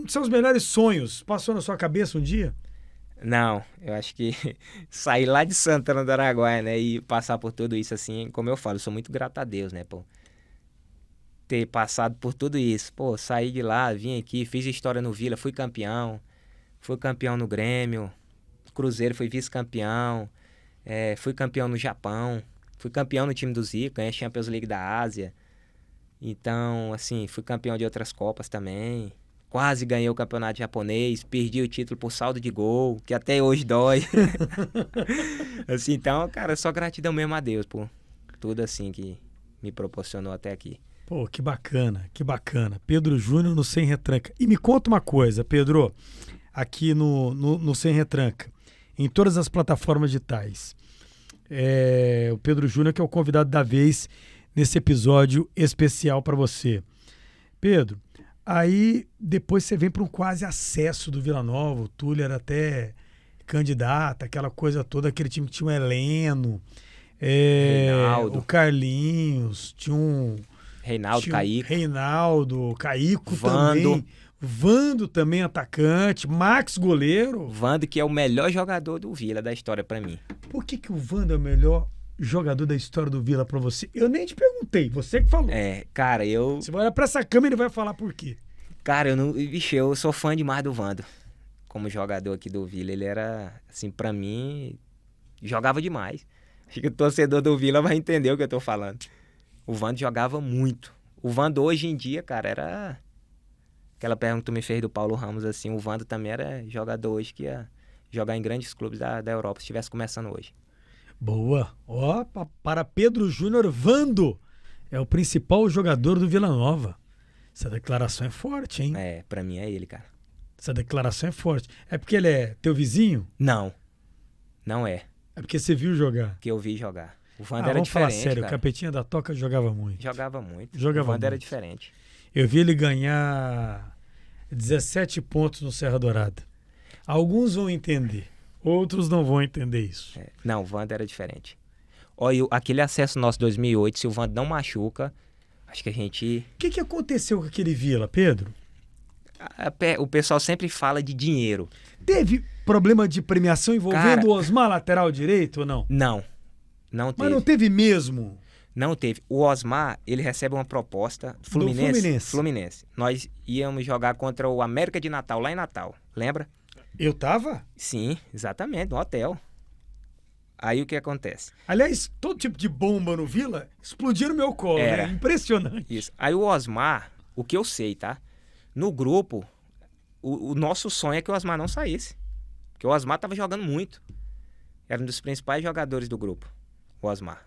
Seus melhores sonhos, passou na sua cabeça um dia? Não, eu acho que sair lá de Santana do Araguaia, né, e passar por tudo isso, assim, como eu falo, eu sou muito grato a Deus, né, pô, ter passado por tudo isso. Pô, saí de lá, vim aqui, fiz história no Vila, fui campeão no Grêmio, Cruzeiro fui vice-campeão, fui campeão no Japão, fui campeão no time do Zico, ganhei a Champions League da Ásia. Então, assim, fui campeão de outras Copas também. Quase ganhei o campeonato japonês, perdi o título por saldo de gol, que até hoje dói. Assim, então, cara, só gratidão mesmo a Deus por tudo assim que me proporcionou até aqui. Pô, que bacana, que bacana. Pedro Júnior no Sem Retranca. E me conta uma coisa, Pedro, aqui no Sem Retranca, em todas as plataformas digitais. O Pedro Júnior que é o convidado da vez nesse episódio especial para você. Pedro, aí depois você vem para um quase acesso do Vila Nova, o Túlio era até candidato, aquela coisa toda, aquele time que tinha o Heleno, o Carlinhos, tinha um... Reinaldo, Caíco também. Vando também atacante, Max goleiro. Vando que é o melhor jogador do Vila da história para mim. Por que o Vando é o melhor jogador da história do Vila pra você? Eu nem te perguntei, você que falou. Cara, eu... Você vai olhar pra essa câmera e vai falar por quê. Cara, eu sou fã demais do Vando. Como jogador aqui do Vila, ele era, assim, pra mim, jogava demais. Acho que o torcedor do Vila vai entender o que eu tô falando. O Vando jogava muito. O Vando hoje em dia, cara, era... Aquela pergunta que tu me fez do Paulo Ramos, assim, o Vando também era jogador hoje que ia jogar em grandes clubes da Europa, se estivesse começando hoje. Boa. Para Pedro Júnior, Vando é o principal jogador do Vila Nova. Essa declaração é forte, hein? Pra mim é ele, cara. Essa declaração é forte. É porque ele é teu vizinho? Não é. É porque você viu jogar? Que eu vi jogar. O Vando era vamos diferente, falar sério, cara. O Capetinha da Toca jogava muito. O Vando era diferente. Eu vi ele ganhar 17 pontos no Serra Dourada. Alguns vão entender, outros não vão entender isso. Não, o Vando era diferente. Olha, aquele acesso nosso 2008, se o Vando não machuca, acho que a gente... O que aconteceu com aquele Vila, Pedro? O pessoal sempre fala de dinheiro. Teve problema de premiação envolvendo o Osmar, lateral direito, ou não? Não teve. Mas não teve mesmo? Não teve. O Osmar, ele recebe uma proposta Fluminense. Nós íamos jogar contra o América de Natal, lá em Natal. Lembra? Eu tava? Sim, exatamente, no hotel. Aí o que acontece? Aliás, todo tipo de bomba no Vila explodia no meu colo, Era. né? Impressionante. Isso. Aí o Osmar, o que eu sei, tá? No grupo, o nosso sonho é que o Osmar não saísse. Porque o Osmar tava jogando muito. Era um dos principais jogadores do grupo, o Osmar.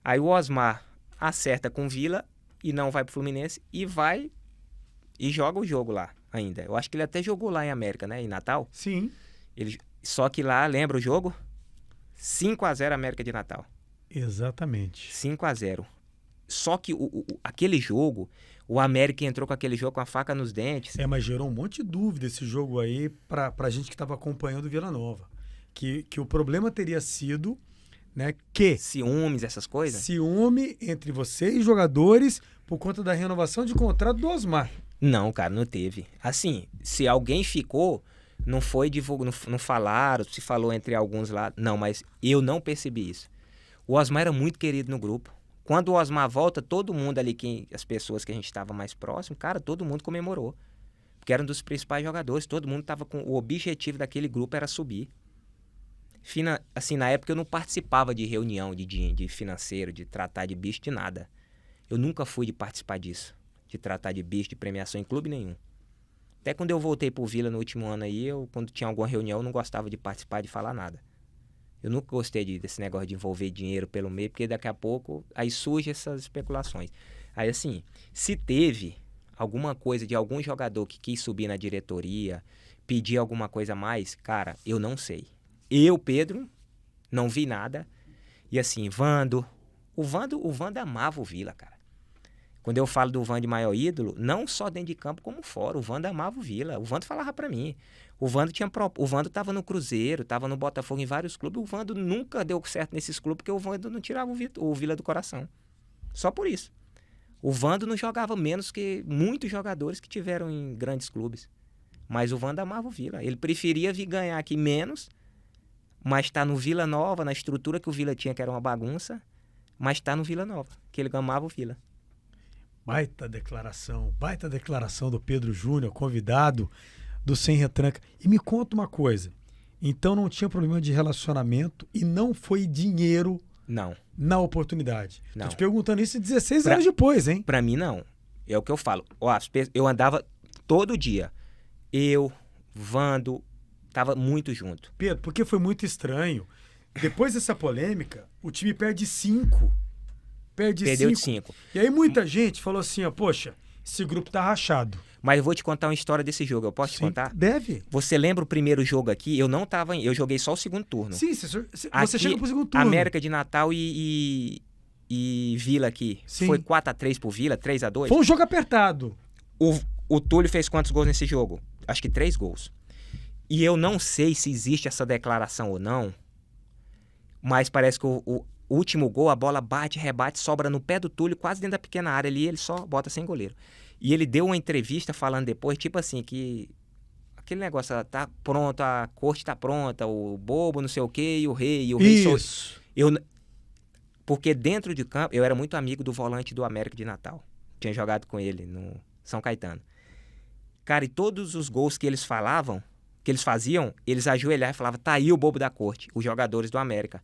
Aí o Osmar acerta com o Vila e não vai pro Fluminense e vai e joga o jogo lá ainda. Eu acho que ele até jogou lá em América, né? Em Natal. Sim. Só que lá, lembra o jogo? 5-0 América de Natal. Exatamente. 5-0. Só que aquele jogo, o América entrou com aquele jogo com a faca nos dentes. Mas gerou um monte de dúvida esse jogo aí pra gente que estava acompanhando o Vila Nova. Que o problema teria sido, né, ciúmes, essas coisas? Ciúme entre vocês e jogadores por conta da renovação de contrato do Osmar. Não, cara, não teve. Assim, se alguém ficou, não foi divulgado, não falaram, se falou entre alguns lá. Não, mas eu não percebi isso. O Osmar era muito querido no grupo. Quando o Osmar volta, todo mundo ali, as pessoas que a gente estava mais próximo, cara, todo mundo comemorou. Porque era um dos principais jogadores, todo mundo estava com... O objetivo daquele grupo era subir. Assim, na época eu não participava de reunião de financeiro, de tratar de bicho, de nada. Eu nunca fui de participar disso, de tratar de bicho, de premiação em clube nenhum. Até quando eu voltei pro Vila no último ano aí, quando tinha alguma reunião, eu não gostava de participar, de falar nada. Eu nunca gostei desse negócio de envolver dinheiro pelo meio, porque daqui a pouco aí surgem essas especulações. Aí assim, se teve alguma coisa de algum jogador que quis subir na diretoria, pedir alguma coisa a mais, cara, eu não sei. Eu, Pedro, não vi nada. E assim, o Vando amava o Vila, cara. Quando eu falo do Vando de maior ídolo, não só dentro de campo como fora, o Vando amava o Vila. O Vando falava pra mim. O Vando tava no Cruzeiro, tava no Botafogo, em vários clubes. O Vando nunca deu certo nesses clubes porque o Vando não tirava o Vila do coração. Só por isso. O Vando não jogava menos que muitos jogadores que tiveram em grandes clubes. Mas o Vando amava o Vila. Ele preferia vir ganhar aqui menos, mas tá no Vila Nova, na estrutura que o Vila tinha, que era uma bagunça, mas tá no Vila Nova, que ele amava o Vila. Baita declaração do Pedro Júnior, convidado do Sem Retranca. E me conta uma coisa, então não tinha problema de relacionamento e não foi dinheiro não. Na oportunidade? Não. Tô te perguntando isso 16 anos depois, hein? Pra mim, não. É o que eu falo. Eu andava todo dia. Eu, Vando, tava muito junto. Pedro, porque foi muito estranho. Depois dessa polêmica, o time perde 5. Perdeu de 5. E aí muita gente falou assim, ó, poxa, esse grupo tá rachado. Mas eu vou te contar uma história desse jogo. Eu posso te contar? Deve. Você lembra o primeiro jogo aqui? Eu não tava... Eu joguei só o segundo turno. Sim, você chega pro segundo turno. América de Natal e Vila aqui. Sim. Foi 4-3 pro Vila, 3-2. Foi um jogo apertado. O Túlio fez quantos gols nesse jogo? Acho que 3 gols. E eu não sei se existe essa declaração ou não, mas parece que o último gol, a bola bate, rebate, sobra no pé do Túlio, quase dentro da pequena área ali, ele só bota sem goleiro. E ele deu uma entrevista falando depois, tipo assim, que aquele negócio, tá pronto, a corte tá pronta, o bobo, não sei o quê, e o rei Isso. Porque dentro de campo, eu era muito amigo do volante do América de Natal. Tinha jogado com ele no São Caetano. Cara, e todos os gols que eles falavam, que eles faziam, eles ajoelhavam e falavam, tá aí o bobo da corte, os jogadores do América.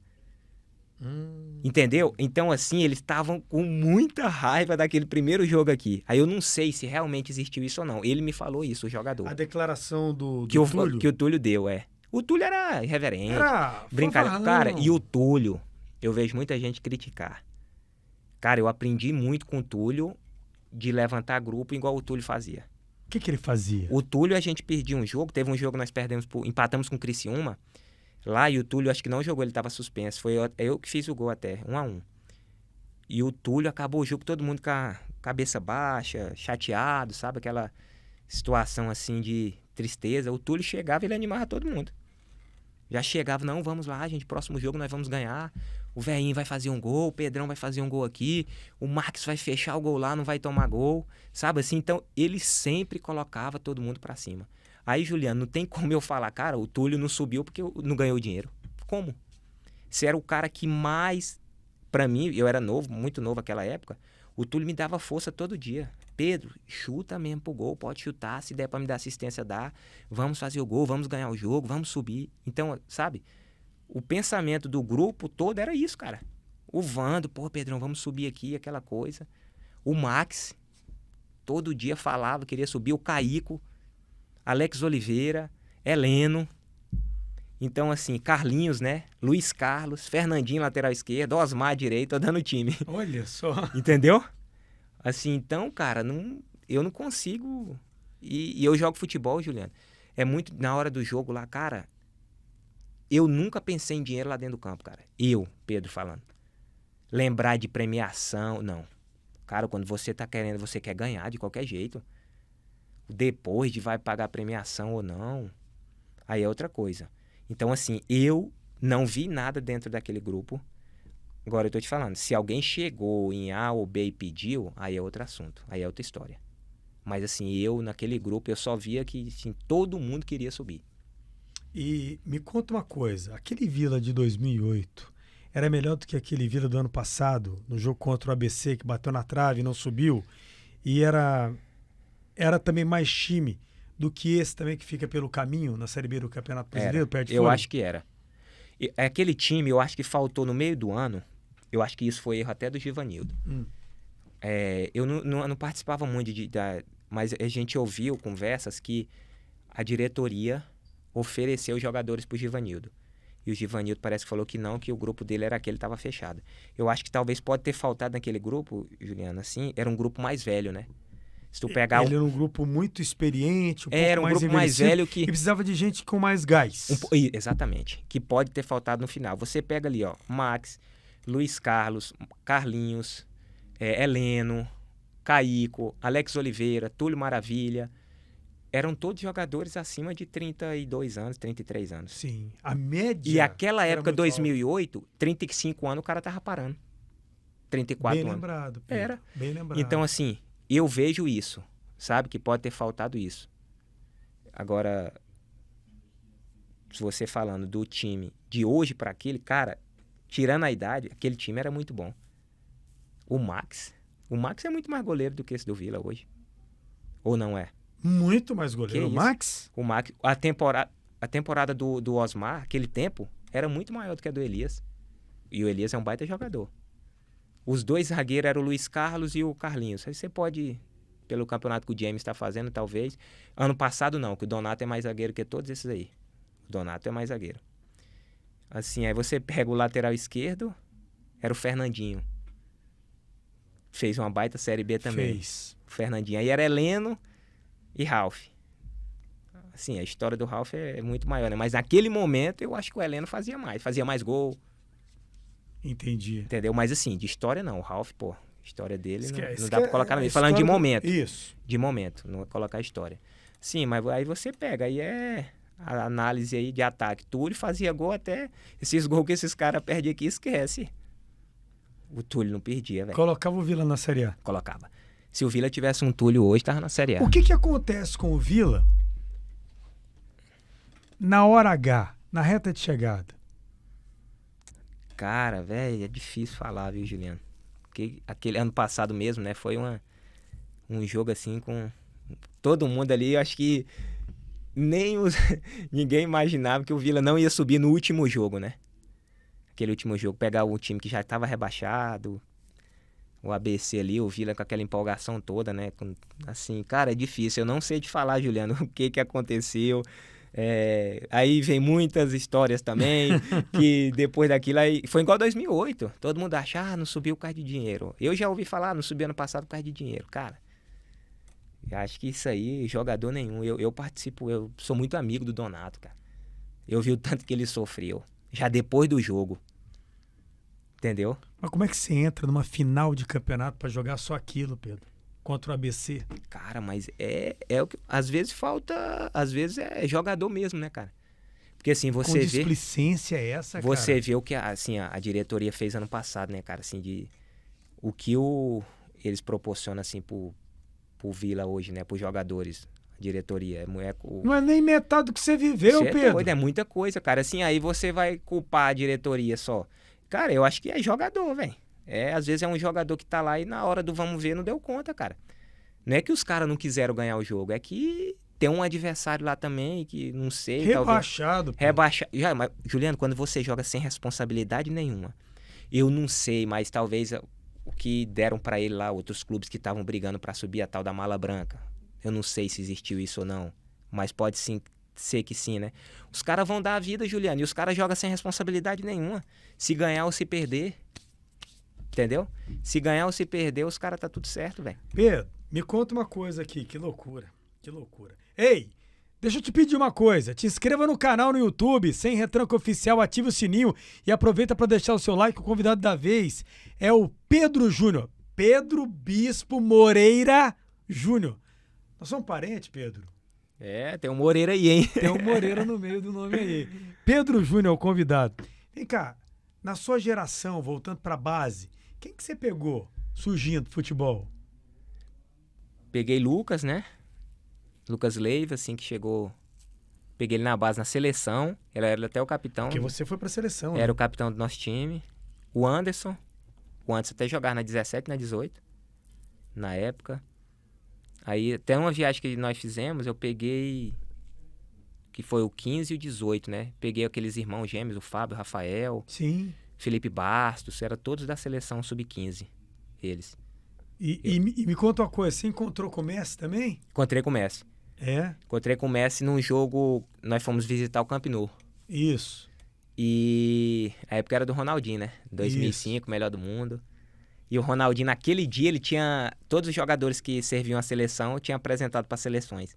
Entendeu? Então, assim, eles estavam com muita raiva daquele primeiro jogo aqui. Aí eu não sei se realmente existiu isso ou não. Ele me falou isso, o jogador. A declaração do Túlio? Que o Túlio deu, é. O Túlio era irreverente. Era brincadeira. Cara, e o Túlio, eu vejo muita gente criticar. Cara, eu aprendi muito com o Túlio de levantar grupo igual o Túlio fazia. O que ele fazia? O Túlio, a gente perdia um jogo. Teve um jogo que nós empatamos com o Criciúma. Lá, e o Túlio acho que não jogou, ele estava suspenso. Foi eu que fiz o gol até, 1-1. E o Túlio acabou o jogo, todo mundo com a cabeça baixa, chateado, sabe? Aquela situação assim de tristeza. O Túlio chegava e ele animava todo mundo. Já chegava, não, vamos lá, gente, próximo jogo nós vamos ganhar. O velhinho vai fazer um gol, o Pedrão vai fazer um gol aqui, o Marcos vai fechar o gol lá, não vai tomar gol, sabe assim? Então, ele sempre colocava todo mundo pra cima. Aí, Juliano, não tem como eu falar, cara, o Túlio não subiu porque não ganhou dinheiro. Como? Você era o cara que mais pra mim, eu era novo, muito novo naquela época, o Túlio me dava força todo dia. Pedro, chuta mesmo pro gol, pode chutar, se der pra me dar assistência, dá. Vamos fazer o gol, vamos ganhar o jogo, vamos subir. Então, sabe, o pensamento do grupo todo era isso, cara. O Vando, pô, Pedrão, vamos subir aqui, aquela coisa. O Max, todo dia falava, queria subir. O Caico, Alex Oliveira, Heleno. Então, assim, Carlinhos, né? Luiz Carlos, Fernandinho, lateral esquerdo, Osmar, direito, tô dando time. Olha só. Entendeu? Assim, então, cara, eu não consigo... E eu jogo futebol, Juliano. É muito na hora do jogo lá, cara. Eu nunca pensei em dinheiro lá dentro do campo, cara. Eu, Pedro, falando. Lembrar de premiação, não. Cara, quando você tá querendo, você quer ganhar de qualquer jeito. Depois de vai pagar premiação ou não, aí é outra coisa. Então, assim, eu não vi nada dentro daquele grupo. Agora eu tô te falando, se alguém chegou em A ou B e pediu, aí é outro assunto, aí é outra história. Mas assim, eu naquele grupo, eu só via que assim, todo mundo queria subir. E me conta uma coisa, aquele Vila de 2008 era melhor do que aquele Vila do ano passado, no jogo contra o ABC, que bateu na trave e não subiu, e era também mais time do que esse também que fica pelo caminho na Série B do Campeonato Brasileiro, perto de Eu fora? acho que era. E aquele time, eu acho que faltou no meio do ano, eu acho que isso foi erro até do Givanildo. Eu não participava muito mas a gente ouviu conversas que a diretoria ofereceu jogadores pro Givanildo. E o Givanildo parece que falou que não, que o grupo dele era aquele que estava fechado. Eu acho que talvez pode ter faltado naquele grupo, Juliano, assim, era um grupo mais velho, né? Se tu pegar Ele era um grupo muito experiente, era um pouco grupo mais velho que... e precisava de gente com mais gás. Exatamente. Que pode ter faltado no final. Você pega ali, ó, Max, Luiz Carlos, Carlinhos, Heleno, Caico, Alex Oliveira, Túlio Maravilha. Eram todos jogadores acima de 32 anos, 33 anos. Sim, a média. E aquela era época, muito 2008, 35 anos, o cara tava parando. 34 bem anos. lembrado, Pedro, Era. bem lembrado. Então, assim, eu vejo isso, sabe? Que pode ter faltado isso. Agora, se você falando do time de hoje para aquele, cara, tirando a idade, aquele time era muito bom. O Max é muito mais goleiro do que esse do Vila hoje. Ou não é? Muito mais goleiro. O Que Max? O Max, a temporada do Osmar, aquele tempo, era muito maior do que a do Elias. E o Elias é um baita jogador. Os dois zagueiros eram o Luiz Carlos e o Carlinhos. Aí você pode, pelo campeonato que o James está fazendo, talvez. Ano passado não, que o Donato é mais zagueiro que todos esses aí. O Donato é mais zagueiro. Assim, aí você pega o lateral esquerdo, era o Fernandinho. Fez uma baita Série B também. Fez. O Fernandinho. Aí era Heleno e Ralf. Assim, a história do Ralf é muito maior, né? Mas naquele momento eu acho que o Heleno fazia mais gol. Entendi. Entendeu? Mas assim, de história não. O Ralf, pô, a história dele Esquece, não dá pra colocar na mesa. Falando de momento. Isso. De momento, não colocar a história. Sim, mas aí você pega, aí a análise aí de ataque. Túlio fazia gol até esses gols que esses caras perdem aqui, esquece. O Túlio não perdia, velho. Colocava o Vila na Série A. Colocava. Se o Vila tivesse um Túlio hoje, tava na Série A. O que acontece com o Vila na hora H, na reta de chegada? Cara, velho, é difícil falar, viu, Juliano? Porque aquele ano passado mesmo, né, foi um jogo assim com todo mundo ali. Eu acho que ninguém imaginava que o Vila não ia subir no último jogo, né? Aquele último jogo, pegar o time que já estava rebaixado, o ABC ali, o Vila com aquela empolgação toda, né? Assim, cara, é difícil. Eu não sei te falar, Juliano, o que aconteceu. Aí vem muitas histórias também, que depois daquilo aí... Foi igual 2008. Todo mundo acha, não subiu por causa de dinheiro. Eu já ouvi falar, não subiu ano passado por causa de dinheiro. Cara, eu acho que isso aí, jogador nenhum. Eu participo, eu sou muito amigo do Donato, cara. Eu vi o tanto que ele sofreu. Já depois do jogo. Entendeu? Mas como é que você entra numa final de campeonato pra jogar só aquilo, Pedro? Contra o ABC? Cara, mas é o que... Às vezes falta... Às vezes é jogador mesmo, né, cara? Porque assim, você vê... Com displicência é essa, cara? Você vê o que assim, a diretoria fez ano passado, né, cara? Assim, o que eles proporcionam, assim, pro Vila hoje, né? Pros jogadores. A diretoria. Não é nem metade do que você viveu, Pedro. Pedro. Doido, é muita coisa, cara. Assim, aí você vai culpar a diretoria só. Cara, eu acho que é jogador, velho. Às vezes é um jogador que tá lá e na hora do vamos ver não deu conta, cara. Não é que os caras não quiseram ganhar o jogo, é que tem um adversário lá também que não sei, Rebaixado. talvez... Rebaixado. Mas, Juliano, quando você joga sem responsabilidade nenhuma, eu não sei, mas talvez o que deram pra ele lá, outros clubes que estavam brigando pra subir a tal da mala branca, eu não sei se existiu isso ou não, mas pode sim ser que sim, né? Os caras vão dar a vida, Juliano, e os caras jogam sem responsabilidade nenhuma. Se ganhar ou se perder, entendeu? Se ganhar ou se perder, os caras tá tudo certo, velho. Pedro, me conta uma coisa aqui, que loucura, que loucura. Ei, deixa eu te pedir uma coisa, te inscreva no canal no YouTube, Sem Retranca Oficial, ative o sininho e aproveita para deixar o seu like. O convidado da vez é o Pedro Júnior, Pedro Bispo Moreira Júnior. Nós somos parentes, Pedro? Tem um Moreira aí, hein? Tem um Moreira no meio do nome aí. Pedro Júnior é o convidado. Vem cá, na sua geração, voltando pra base, quem que você pegou surgindo do futebol? Peguei Lucas, né? Lucas Leiva, assim que chegou. Peguei ele na base, na seleção. Ele era até o capitão. Porque você foi pra seleção, Era né? o capitão do nosso time. O Anderson. O Anderson até jogava na 17, na 18. Na época. Aí, até uma viagem que nós fizemos, eu peguei... Que foi o 15 e o 18, né? Peguei aqueles irmãos gêmeos, o Fábio, o Rafael. Sim. Felipe Bastos. Eram todos da seleção sub-15. Eles. E me conta uma coisa, você encontrou com o Messi também? Encontrei com o Messi. Encontrei com o Messi num jogo... Nós fomos visitar o Camp Nou. Isso. E a época era do Ronaldinho, né? 2005, Isso. melhor do mundo. E o Ronaldinho, naquele dia, ele tinha... Todos os jogadores que serviam a seleção tinha apresentado para seleções.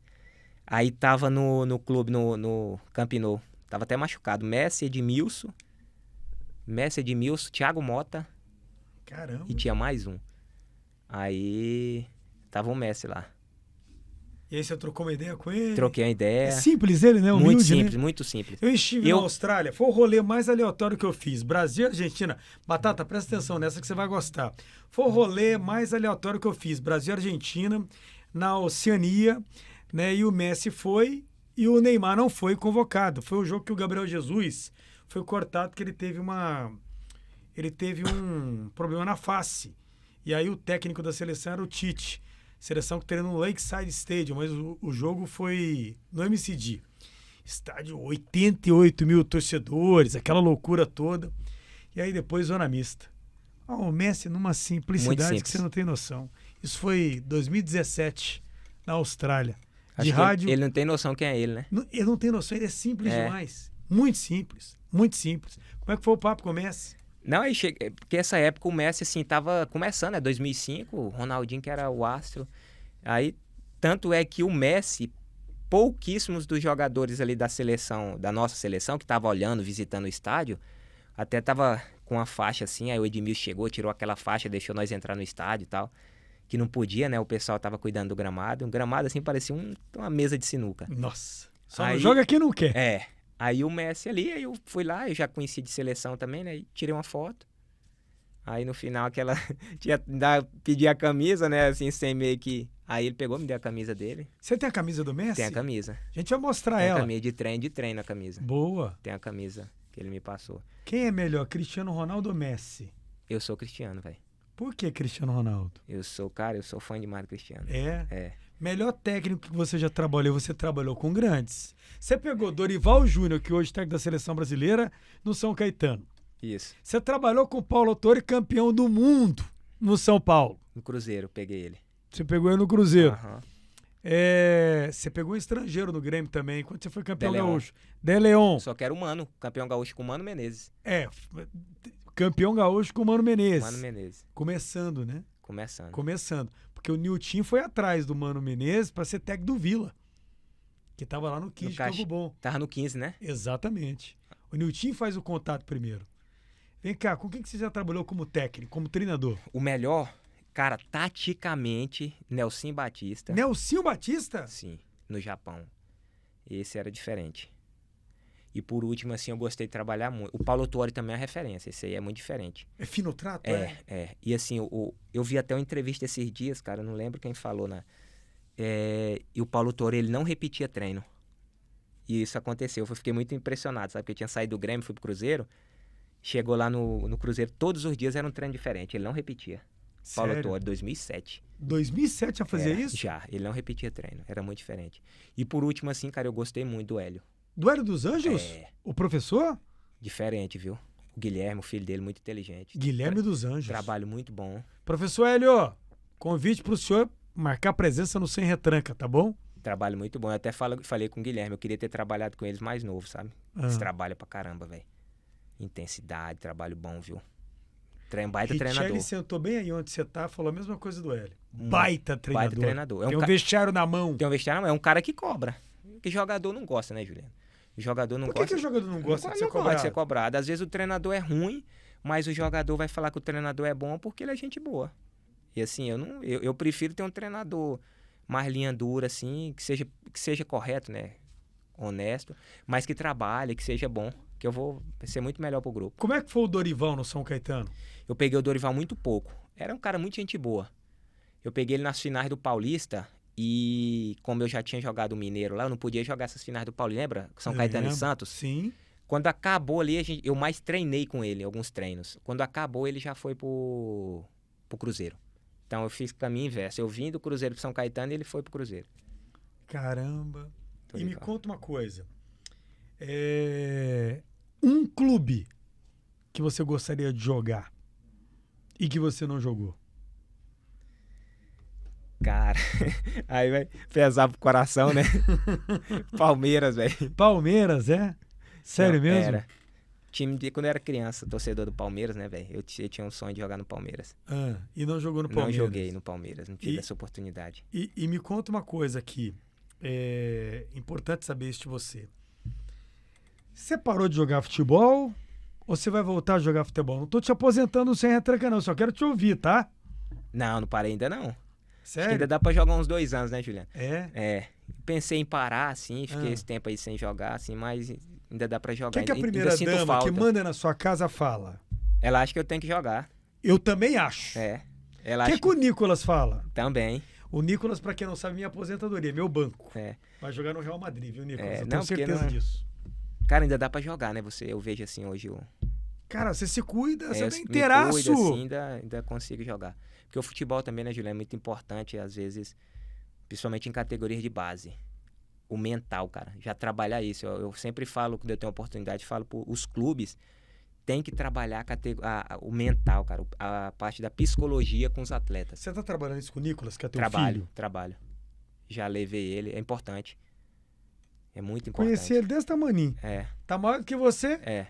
Aí tava no clube, no Camp Nou. Tava até machucado. Messi, Edmilson, Thiago Mota. Caramba. E tinha mais um. Aí tava o Messi lá. E aí você trocou uma ideia com ele? Troquei uma ideia. É simples ele, né? Humilde, muito simples, né? muito simples. Eu estive na Austrália, foi o rolê mais aleatório que eu fiz. Brasil e Argentina. Batata, presta atenção nessa que você vai gostar. Foi o rolê mais aleatório que eu fiz. Brasil e Argentina, na Oceania, né? E o Messi foi e o Neymar não foi convocado. Foi o jogo que o Gabriel Jesus foi cortado porque ele teve um problema na face. E aí o técnico da seleção era o Tite. Seleção que treina no Lakeside Stadium, mas o jogo foi no MCD. Estádio 88 mil torcedores, aquela loucura toda. E aí depois zona mista. O Messi numa simplicidade que você não tem noção. Isso foi 2017, na Austrália. Acho rádio. Ele não tem noção quem é ele, né? Ele não tem noção, ele é simples demais. Muito simples, muito simples. Como é que foi o papo com o Messi? Não, aí porque essa época o Messi, assim, tava começando, né? 2005, o Ronaldinho que era o astro. Aí, tanto é que o Messi, pouquíssimos dos jogadores ali da seleção, da nossa seleção, que tava olhando, visitando o estádio, até tava com a faixa assim, aí o Edmilson chegou, tirou aquela faixa, deixou nós entrar no estádio e tal, que não podia, né? O pessoal tava cuidando do gramado. Um gramado, assim, parecia uma mesa de sinuca. Nossa, só aí, não joga quem não quer. Aí o Messi ali, aí eu fui lá, eu já conheci de seleção também, né? E tirei uma foto. Aí no final pedi a camisa, né? Assim, sem meio que... Aí ele pegou, me deu a camisa dele. Você tem a camisa do Messi? Tem a camisa. A gente vai mostrar tem ela. Tem a camisa de treino a camisa. Boa. Tem a camisa que ele me passou. Quem é melhor, Cristiano Ronaldo ou Messi? Eu sou Cristiano, velho. Por que Cristiano Ronaldo? Eu sou fã demais do Cristiano. Melhor técnico que você já trabalhou, você trabalhou com grandes. Você pegou Dorival Júnior, que hoje é técnico da Seleção Brasileira, no São Caetano. Isso. Você trabalhou com o Paulo Autori, campeão do mundo no São Paulo. No Cruzeiro, peguei ele. Você pegou ele no Cruzeiro. Aham. Você pegou um estrangeiro no Grêmio também, quando você foi campeão De Leon. gaúcho. De Leon. Só que era o Mano, campeão gaúcho com o Mano Menezes. Campeão gaúcho com o Mano Menezes. Mano Menezes. Começando, né? Começando. Porque o Nilton foi atrás do Mano Menezes para ser técnico do Vila. Que tava lá no 15 de Campo Bom. Tava no 15, né? Exatamente. O Nilton faz o contato primeiro. Vem cá, com quem que você já trabalhou como técnico, como treinador? O melhor, cara, taticamente, Nelson Batista. Nelson Batista? Sim, no Japão. Esse era diferente. E por último, assim, eu gostei de trabalhar muito. O Paulo Autori também é referência, esse aí é muito diferente. É fino trato, E assim, eu vi até uma entrevista esses dias, cara, eu não lembro quem falou, né? E o Paulo Autori, ele não repetia treino. E isso aconteceu, eu fiquei muito impressionado, sabe? Porque eu tinha saído do Grêmio, fui pro Cruzeiro, Chegou lá no Cruzeiro, todos os dias era um treino diferente, ele não repetia. Paulo Sério? Autuori, 2007. 2007 já fazia Era, isso? Já, ele não repetia treino, era muito diferente. E por último, assim, cara, eu gostei muito do Hélio. Do Hélio dos Anjos? É. O professor? Diferente, viu? O Guilherme, o filho dele, muito inteligente. Guilherme dos Anjos. Trabalho muito bom. Professor Hélio, convite pro senhor marcar presença no Sem Retranca, tá bom? Trabalho muito bom. Eu até falei com o Guilherme, eu queria ter trabalhado com eles mais novos, sabe? Eles trabalham pra caramba, velho. Intensidade, trabalho bom, viu? Baita treinador. Ele sentou bem aí onde você tá, falou a mesma coisa do Hélio. Baita treinador. Baita treinador. Tem um vestiário na mão. Tem um vestiário na mão. É um cara que cobra. Porque jogador não gosta, né, Juliano? O jogador não gosta. Por que o jogador não gosta de ser cobrado? Gosta de ser cobrado. Às vezes o treinador é ruim, mas o jogador vai falar que o treinador é bom porque ele é gente boa. E assim, eu prefiro ter um treinador mais linha dura, assim, que seja correto, né? Honesto, mas que trabalhe, que seja bom. Que eu vou ser muito melhor pro grupo. Como é que foi o Dorival no São Caetano? Eu peguei o Dorival muito pouco. Era um cara muito gente boa. Eu peguei ele nas finais do Paulista e como eu já tinha jogado o Mineiro lá, eu não podia jogar essas finais do Paulista, lembra? São Caetano e Santos? Sim. Quando acabou ali, eu mais treinei com ele, alguns treinos. Quando acabou, ele já foi pro Cruzeiro. Então eu fiz caminho inverso. Eu vim do Cruzeiro pro São Caetano e ele foi pro Cruzeiro. Caramba. Dorival. E me conta uma coisa. Um clube que você gostaria de jogar e que você não jogou? Cara, aí vai pesar pro coração, né? Palmeiras, velho. Palmeiras, é? Sério Não, mesmo? Era. Time de quando eu era criança, torcedor do Palmeiras, né, velho? Eu tinha um sonho de jogar no Palmeiras. E não jogou no Palmeiras? Não joguei no Palmeiras, não tive essa oportunidade. E me conta uma coisa aqui. É importante saber isso de você. Você parou de jogar futebol ou você vai voltar a jogar futebol? Não tô te aposentando sem retranca, não. Só quero te ouvir, tá? Não parei ainda não. Sério? Acho que ainda dá pra jogar uns 2 anos, né, Juliano? É? Pensei em parar, assim, fiquei esse tempo aí sem jogar, assim, mas ainda dá pra jogar. O que a Ainda primeira sinto dama falta. que manda na sua casa fala? Ela acha que eu tenho que jogar. Eu também acho. Ela O que, acha que o Nicolas fala? Também. O Nicolas, pra quem não sabe, minha aposentadoria, meu banco. É. Vai jogar no Real Madrid, viu, Nicolas? Eu Não, tenho porque certeza disso. Cara, ainda dá pra jogar, né? Eu vejo assim hoje. Cara, você se cuida, você tá me inteiraço. cuido, assim, ainda consigo jogar. Porque o futebol também, né, Juliano, é muito importante, às vezes, principalmente em categorias de base. O mental, cara. Já trabalhar isso. Eu sempre falo, quando eu tenho oportunidade, falo os clubes têm que trabalhar o mental, cara. A parte da psicologia com os atletas. Você tá trabalhando isso com o Nicolas, que é teu filho? Trabalho. Já levei ele. É importante. É muito importante. Conheci ele desse tamaninho. Tá maior do que você?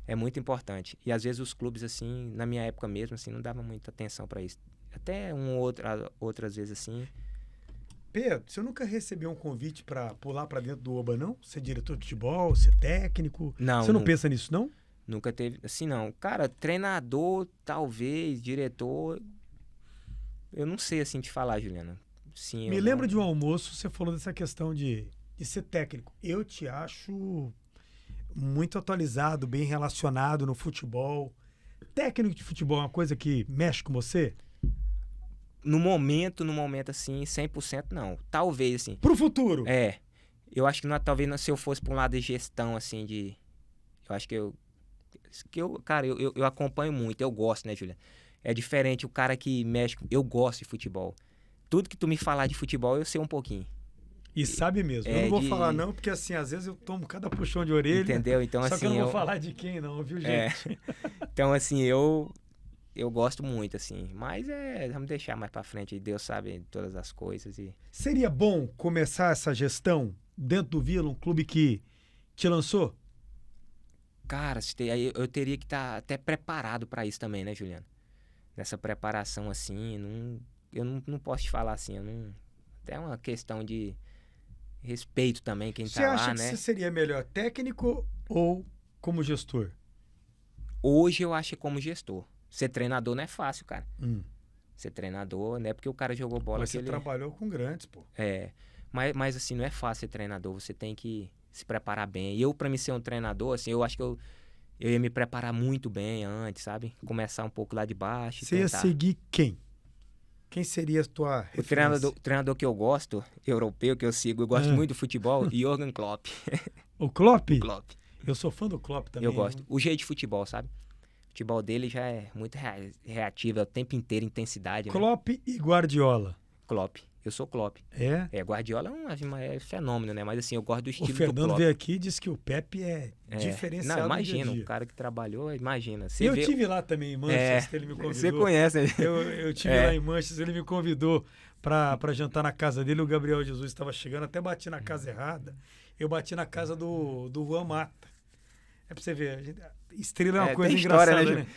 É muito importante. E às vezes os clubes, assim, na minha época mesmo, assim, não davam muita atenção pra isso. Até outras vezes, assim. Pedro, você nunca recebeu um convite pra pular pra dentro do Oba, não? Ser diretor de futebol, ser técnico? Não. Você não pensa nisso, não? Nunca teve. Assim, não. Cara, treinador, talvez, diretor. Eu não sei, assim, te falar, Juliana. Sim, Me lembro de um almoço, você falou dessa questão de ser técnico. Eu te acho muito atualizado, bem relacionado no futebol. Técnico de futebol é uma coisa que mexe com você? No momento, assim, 100% não. Talvez, assim. Pro futuro? Eu acho que talvez se eu fosse pra um lado de gestão, assim, eu acho que cara, eu acompanho muito, eu gosto, né, Juliana? É diferente o cara que mexe, eu gosto de futebol. Tudo que tu me falar de futebol, eu sei um pouquinho. E sabe mesmo. Eu não vou falar não, porque assim, às vezes eu tomo cada puxão de orelha. Entendeu? Então, só assim, que eu não vou falar de quem não, viu, gente? Então, assim, eu gosto muito, assim. Mas vamos deixar mais pra frente. Deus sabe todas as coisas. Seria bom começar essa gestão dentro do Vila, um clube que te lançou? Cara, eu teria que estar até preparado pra isso também, né, Juliano? Nessa preparação, assim, eu não posso te falar assim. É uma questão de respeito também, quem tá lá, né? Você acha que você seria melhor técnico ou como gestor? Hoje eu acho que como gestor. Ser treinador não é fácil, cara. Ser treinador não é porque o cara jogou bola. Mas você trabalhou com grandes, pô. Mas assim, não é fácil ser treinador. Você tem que se preparar bem. E eu, pra mim ser um treinador, assim, eu acho que eu ia me preparar muito bem antes, sabe? Começar um pouco lá de baixo. Você ia seguir quem? Quem seria a tua referência? O treinador que eu gosto, europeu, que eu sigo, eu gosto muito do futebol, Jürgen Klopp. O Klopp? Klopp. Eu sou fã do Klopp também. Eu gosto. O jeito de futebol, sabe? O futebol dele já é muito reativo, é o tempo inteiro, intensidade. Klopp, né? E Guardiola. Klopp. Eu sou Klopp. Guardiola é fenômeno, né? Mas assim, eu gosto do estilo do Klopp. O Fernando veio aqui e disse que o Pepe é diferenciado. Não, imagina, dia a dia. O cara que trabalhou, imagina. Eu tive lá também em Manchester, ele me convidou. Você conhece, né? Eu tive lá em Manchester, ele me convidou pra jantar na casa dele, o Gabriel Jesus estava chegando, até bati na casa errada. Eu bati na casa do Juan Mata. É pra você ver, estrela é uma coisa engraçada, história, né?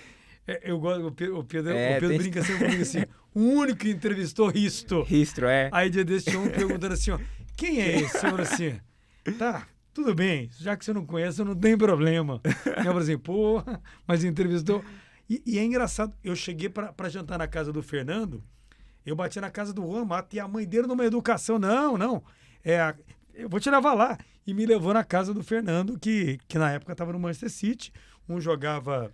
Eu gosto, o Pedro brinca sempre comigo assim, o único que entrevistou Risto. Aí dia desse tinha um perguntando assim, ó, quem é esse? Eu falei assim, tá, tudo bem, já que você não conhece, não tem problema. Eu falei assim, porra, mas entrevistou. E é engraçado, eu cheguei pra jantar na casa do Fernando, eu bati na casa do Juan Mata e a mãe dele numa educação, não, eu vou te levar lá. E me levou na casa do Fernando, que na época estava no Manchester City, um jogava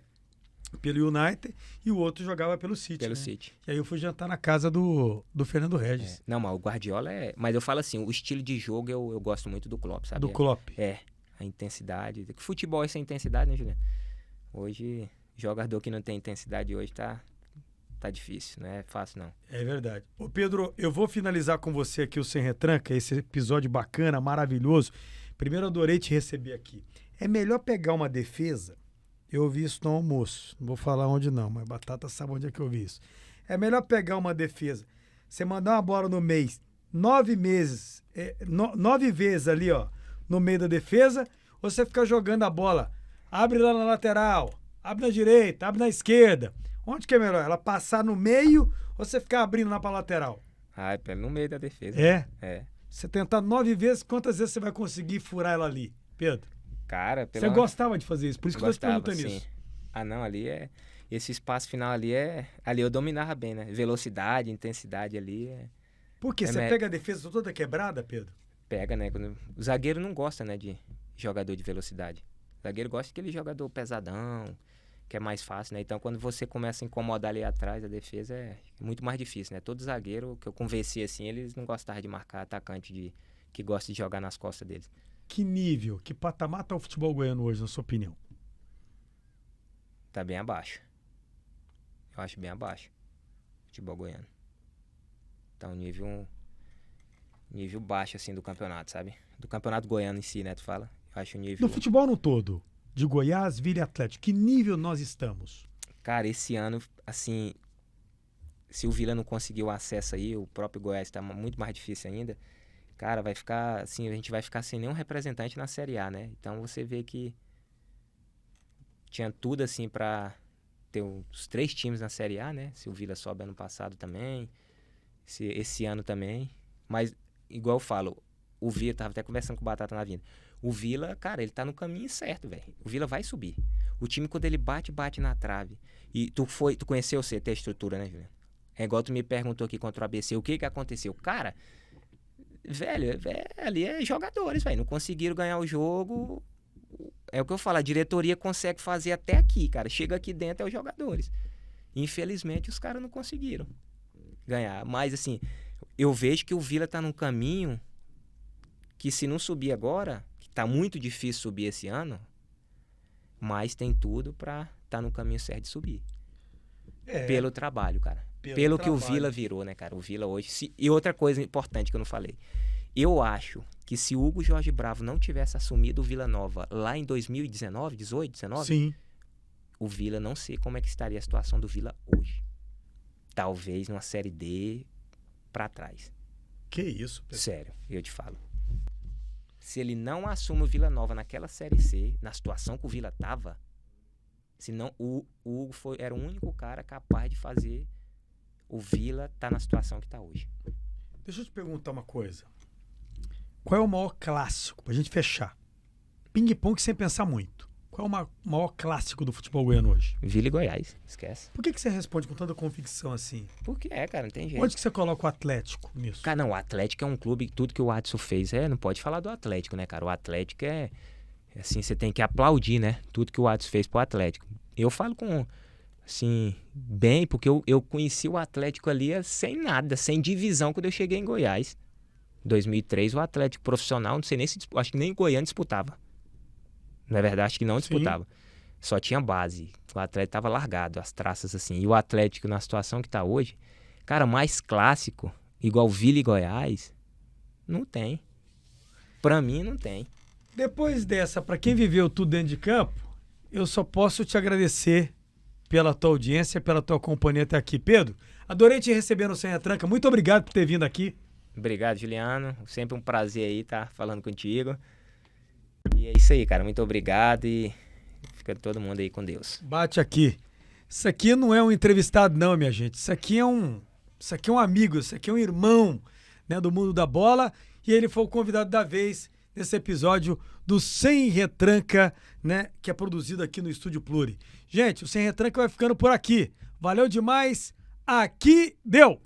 pelo United e o outro jogava pelo City. City. E aí eu fui jantar na casa do Fernando Regis. Não, mas o Guardiola Mas eu falo assim, o estilo de jogo eu gosto muito do Klopp, sabe? Do Klopp. A intensidade. Futebol é sem intensidade, né, Juliano? Hoje, jogador que não tem intensidade hoje tá difícil, não é fácil não. É verdade. Ô Pedro, eu vou finalizar com você aqui o Sem Retranca, esse episódio bacana, maravilhoso. Primeiro, adorei te receber aqui. É melhor pegar uma defesa. Eu ouvi isso no almoço. Não vou falar onde não, mas Batata sabe onde é que eu ouvi isso. É melhor pegar uma defesa. Você mandar uma bola no mês, 9 meses, 9 vezes ali, ó, no meio da defesa, ou você ficar jogando a bola. Abre lá na lateral, abre na direita, abre na esquerda. Onde que é melhor? Ela passar no meio ou você ficar abrindo lá pra lateral? No meio da defesa. É? Você tentar 9 vezes, quantas vezes você vai conseguir furar ela ali, Pedro? Cara, você gostava de fazer isso, por isso que eu tô te perguntando sim. isso. Não, ali esse espaço final ali ali eu dominava bem, né? Velocidade, intensidade ali Por quê? Você pega a defesa toda quebrada, Pedro? Pega, né? O zagueiro não gosta, né, de jogador de velocidade. O zagueiro gosta daquele jogador pesadão, que é mais fácil, né? Então, quando você começa a incomodar ali atrás, a defesa é muito mais difícil, né? Todo zagueiro que eu conversei assim, eles não gostavam de marcar atacante que gosta de jogar nas costas deles. Que nível, que patamar tá o futebol goiano hoje, na sua opinião? Tá bem abaixo. Eu acho bem abaixo. Futebol goiano. Tá um nível baixo, assim, do campeonato, sabe? Do campeonato goiano em si, né? Tu fala? Eu acho o nível... Do futebol no todo, de Goiás, Vila e Atlético, que nível nós estamos? Cara, esse ano, assim, se o Vila não conseguiu acesso aí, o próprio Goiás tá muito mais difícil ainda, cara, vai ficar, assim, a gente vai ficar sem nenhum representante na Série A, né? Então você vê que tinha tudo, assim, pra ter os 3 times na Série A, né? Se o Vila sobe ano passado também, esse ano também. Mas, igual eu falo, o Vila, tava até conversando com o Batata na vinda, o Vila, cara, ele tá no caminho certo, velho. O Vila vai subir. O time, quando ele bate na trave. E tu conheceu o CT, a estrutura, né, Juliano? É igual tu me perguntou aqui contra o ABC, o que aconteceu? Cara, velho, ali é jogadores, velho. Não conseguiram ganhar o jogo. É o que eu falo, a diretoria consegue fazer até aqui, cara. Chega aqui dentro é os jogadores. Infelizmente, os caras não conseguiram ganhar. Mas, assim, eu vejo que o Vila tá num caminho que, se não subir agora, que tá muito difícil subir esse ano, mas tem tudo pra tá no caminho certo de subir. Pelo trabalho, cara. Pelo que o Vila virou, né, cara? O Vila hoje... E outra coisa importante que eu não falei. Eu acho que se o Hugo Jorge Bravo não tivesse assumido o Vila Nova lá em 2019, 18, 19... Sim. O Vila, não sei como é que estaria a situação do Vila hoje. Talvez numa Série D pra trás. Que isso, Pedro? Sério, eu te falo. Se ele não assume o Vila Nova naquela Série C, na situação que o Vila tava, senão o Hugo era o único cara capaz de fazer o Vila tá na situação que tá hoje. Deixa eu te perguntar uma coisa. Qual é o maior clássico, pra gente fechar? Ping-pong sem pensar muito. Qual é o maior clássico do futebol goiano hoje? Vila e Goiás, esquece. Por que você responde com tanta convicção assim? Porque cara, não tem jeito. Onde que você coloca o Atlético nisso? Cara, não, o Atlético é um clube, tudo que o Adson fez, não pode falar do Atlético, né, cara? O Atlético assim, você tem que aplaudir, né? Tudo que o Adson fez pro Atlético. Eu falo com, assim, bem, porque eu conheci o Atlético ali sem nada, sem divisão, quando eu cheguei em Goiás. Em 2003, o Atlético profissional, não sei nem se, acho que nem o Goiânia disputava. Na verdade, acho que não Sim. disputava. Só tinha base. O Atlético tava largado, as traças assim. E o Atlético, na situação que tá hoje, cara, mais clássico, igual Vila e Goiás, não tem. Pra mim, não tem. Depois dessa, para quem viveu tudo dentro de campo, eu só posso te agradecer pela tua audiência, pela tua companhia até aqui. Pedro, adorei te receber no Sem Retranca. Muito obrigado por ter vindo aqui. Obrigado, Juliano. Sempre um prazer aí estar falando contigo. E é isso aí, cara. Muito obrigado e fica todo mundo aí com Deus. Bate aqui. Isso aqui não é um entrevistado, não, minha gente. Isso aqui é um amigo, isso aqui é um irmão, né, do mundo da bola. E ele foi o convidado da vez nesse episódio do Sem Retranca, né, que é produzido aqui no Estúdio Pluri. Gente, o Sem Retranca vai ficando por aqui. Valeu demais. Aqui deu!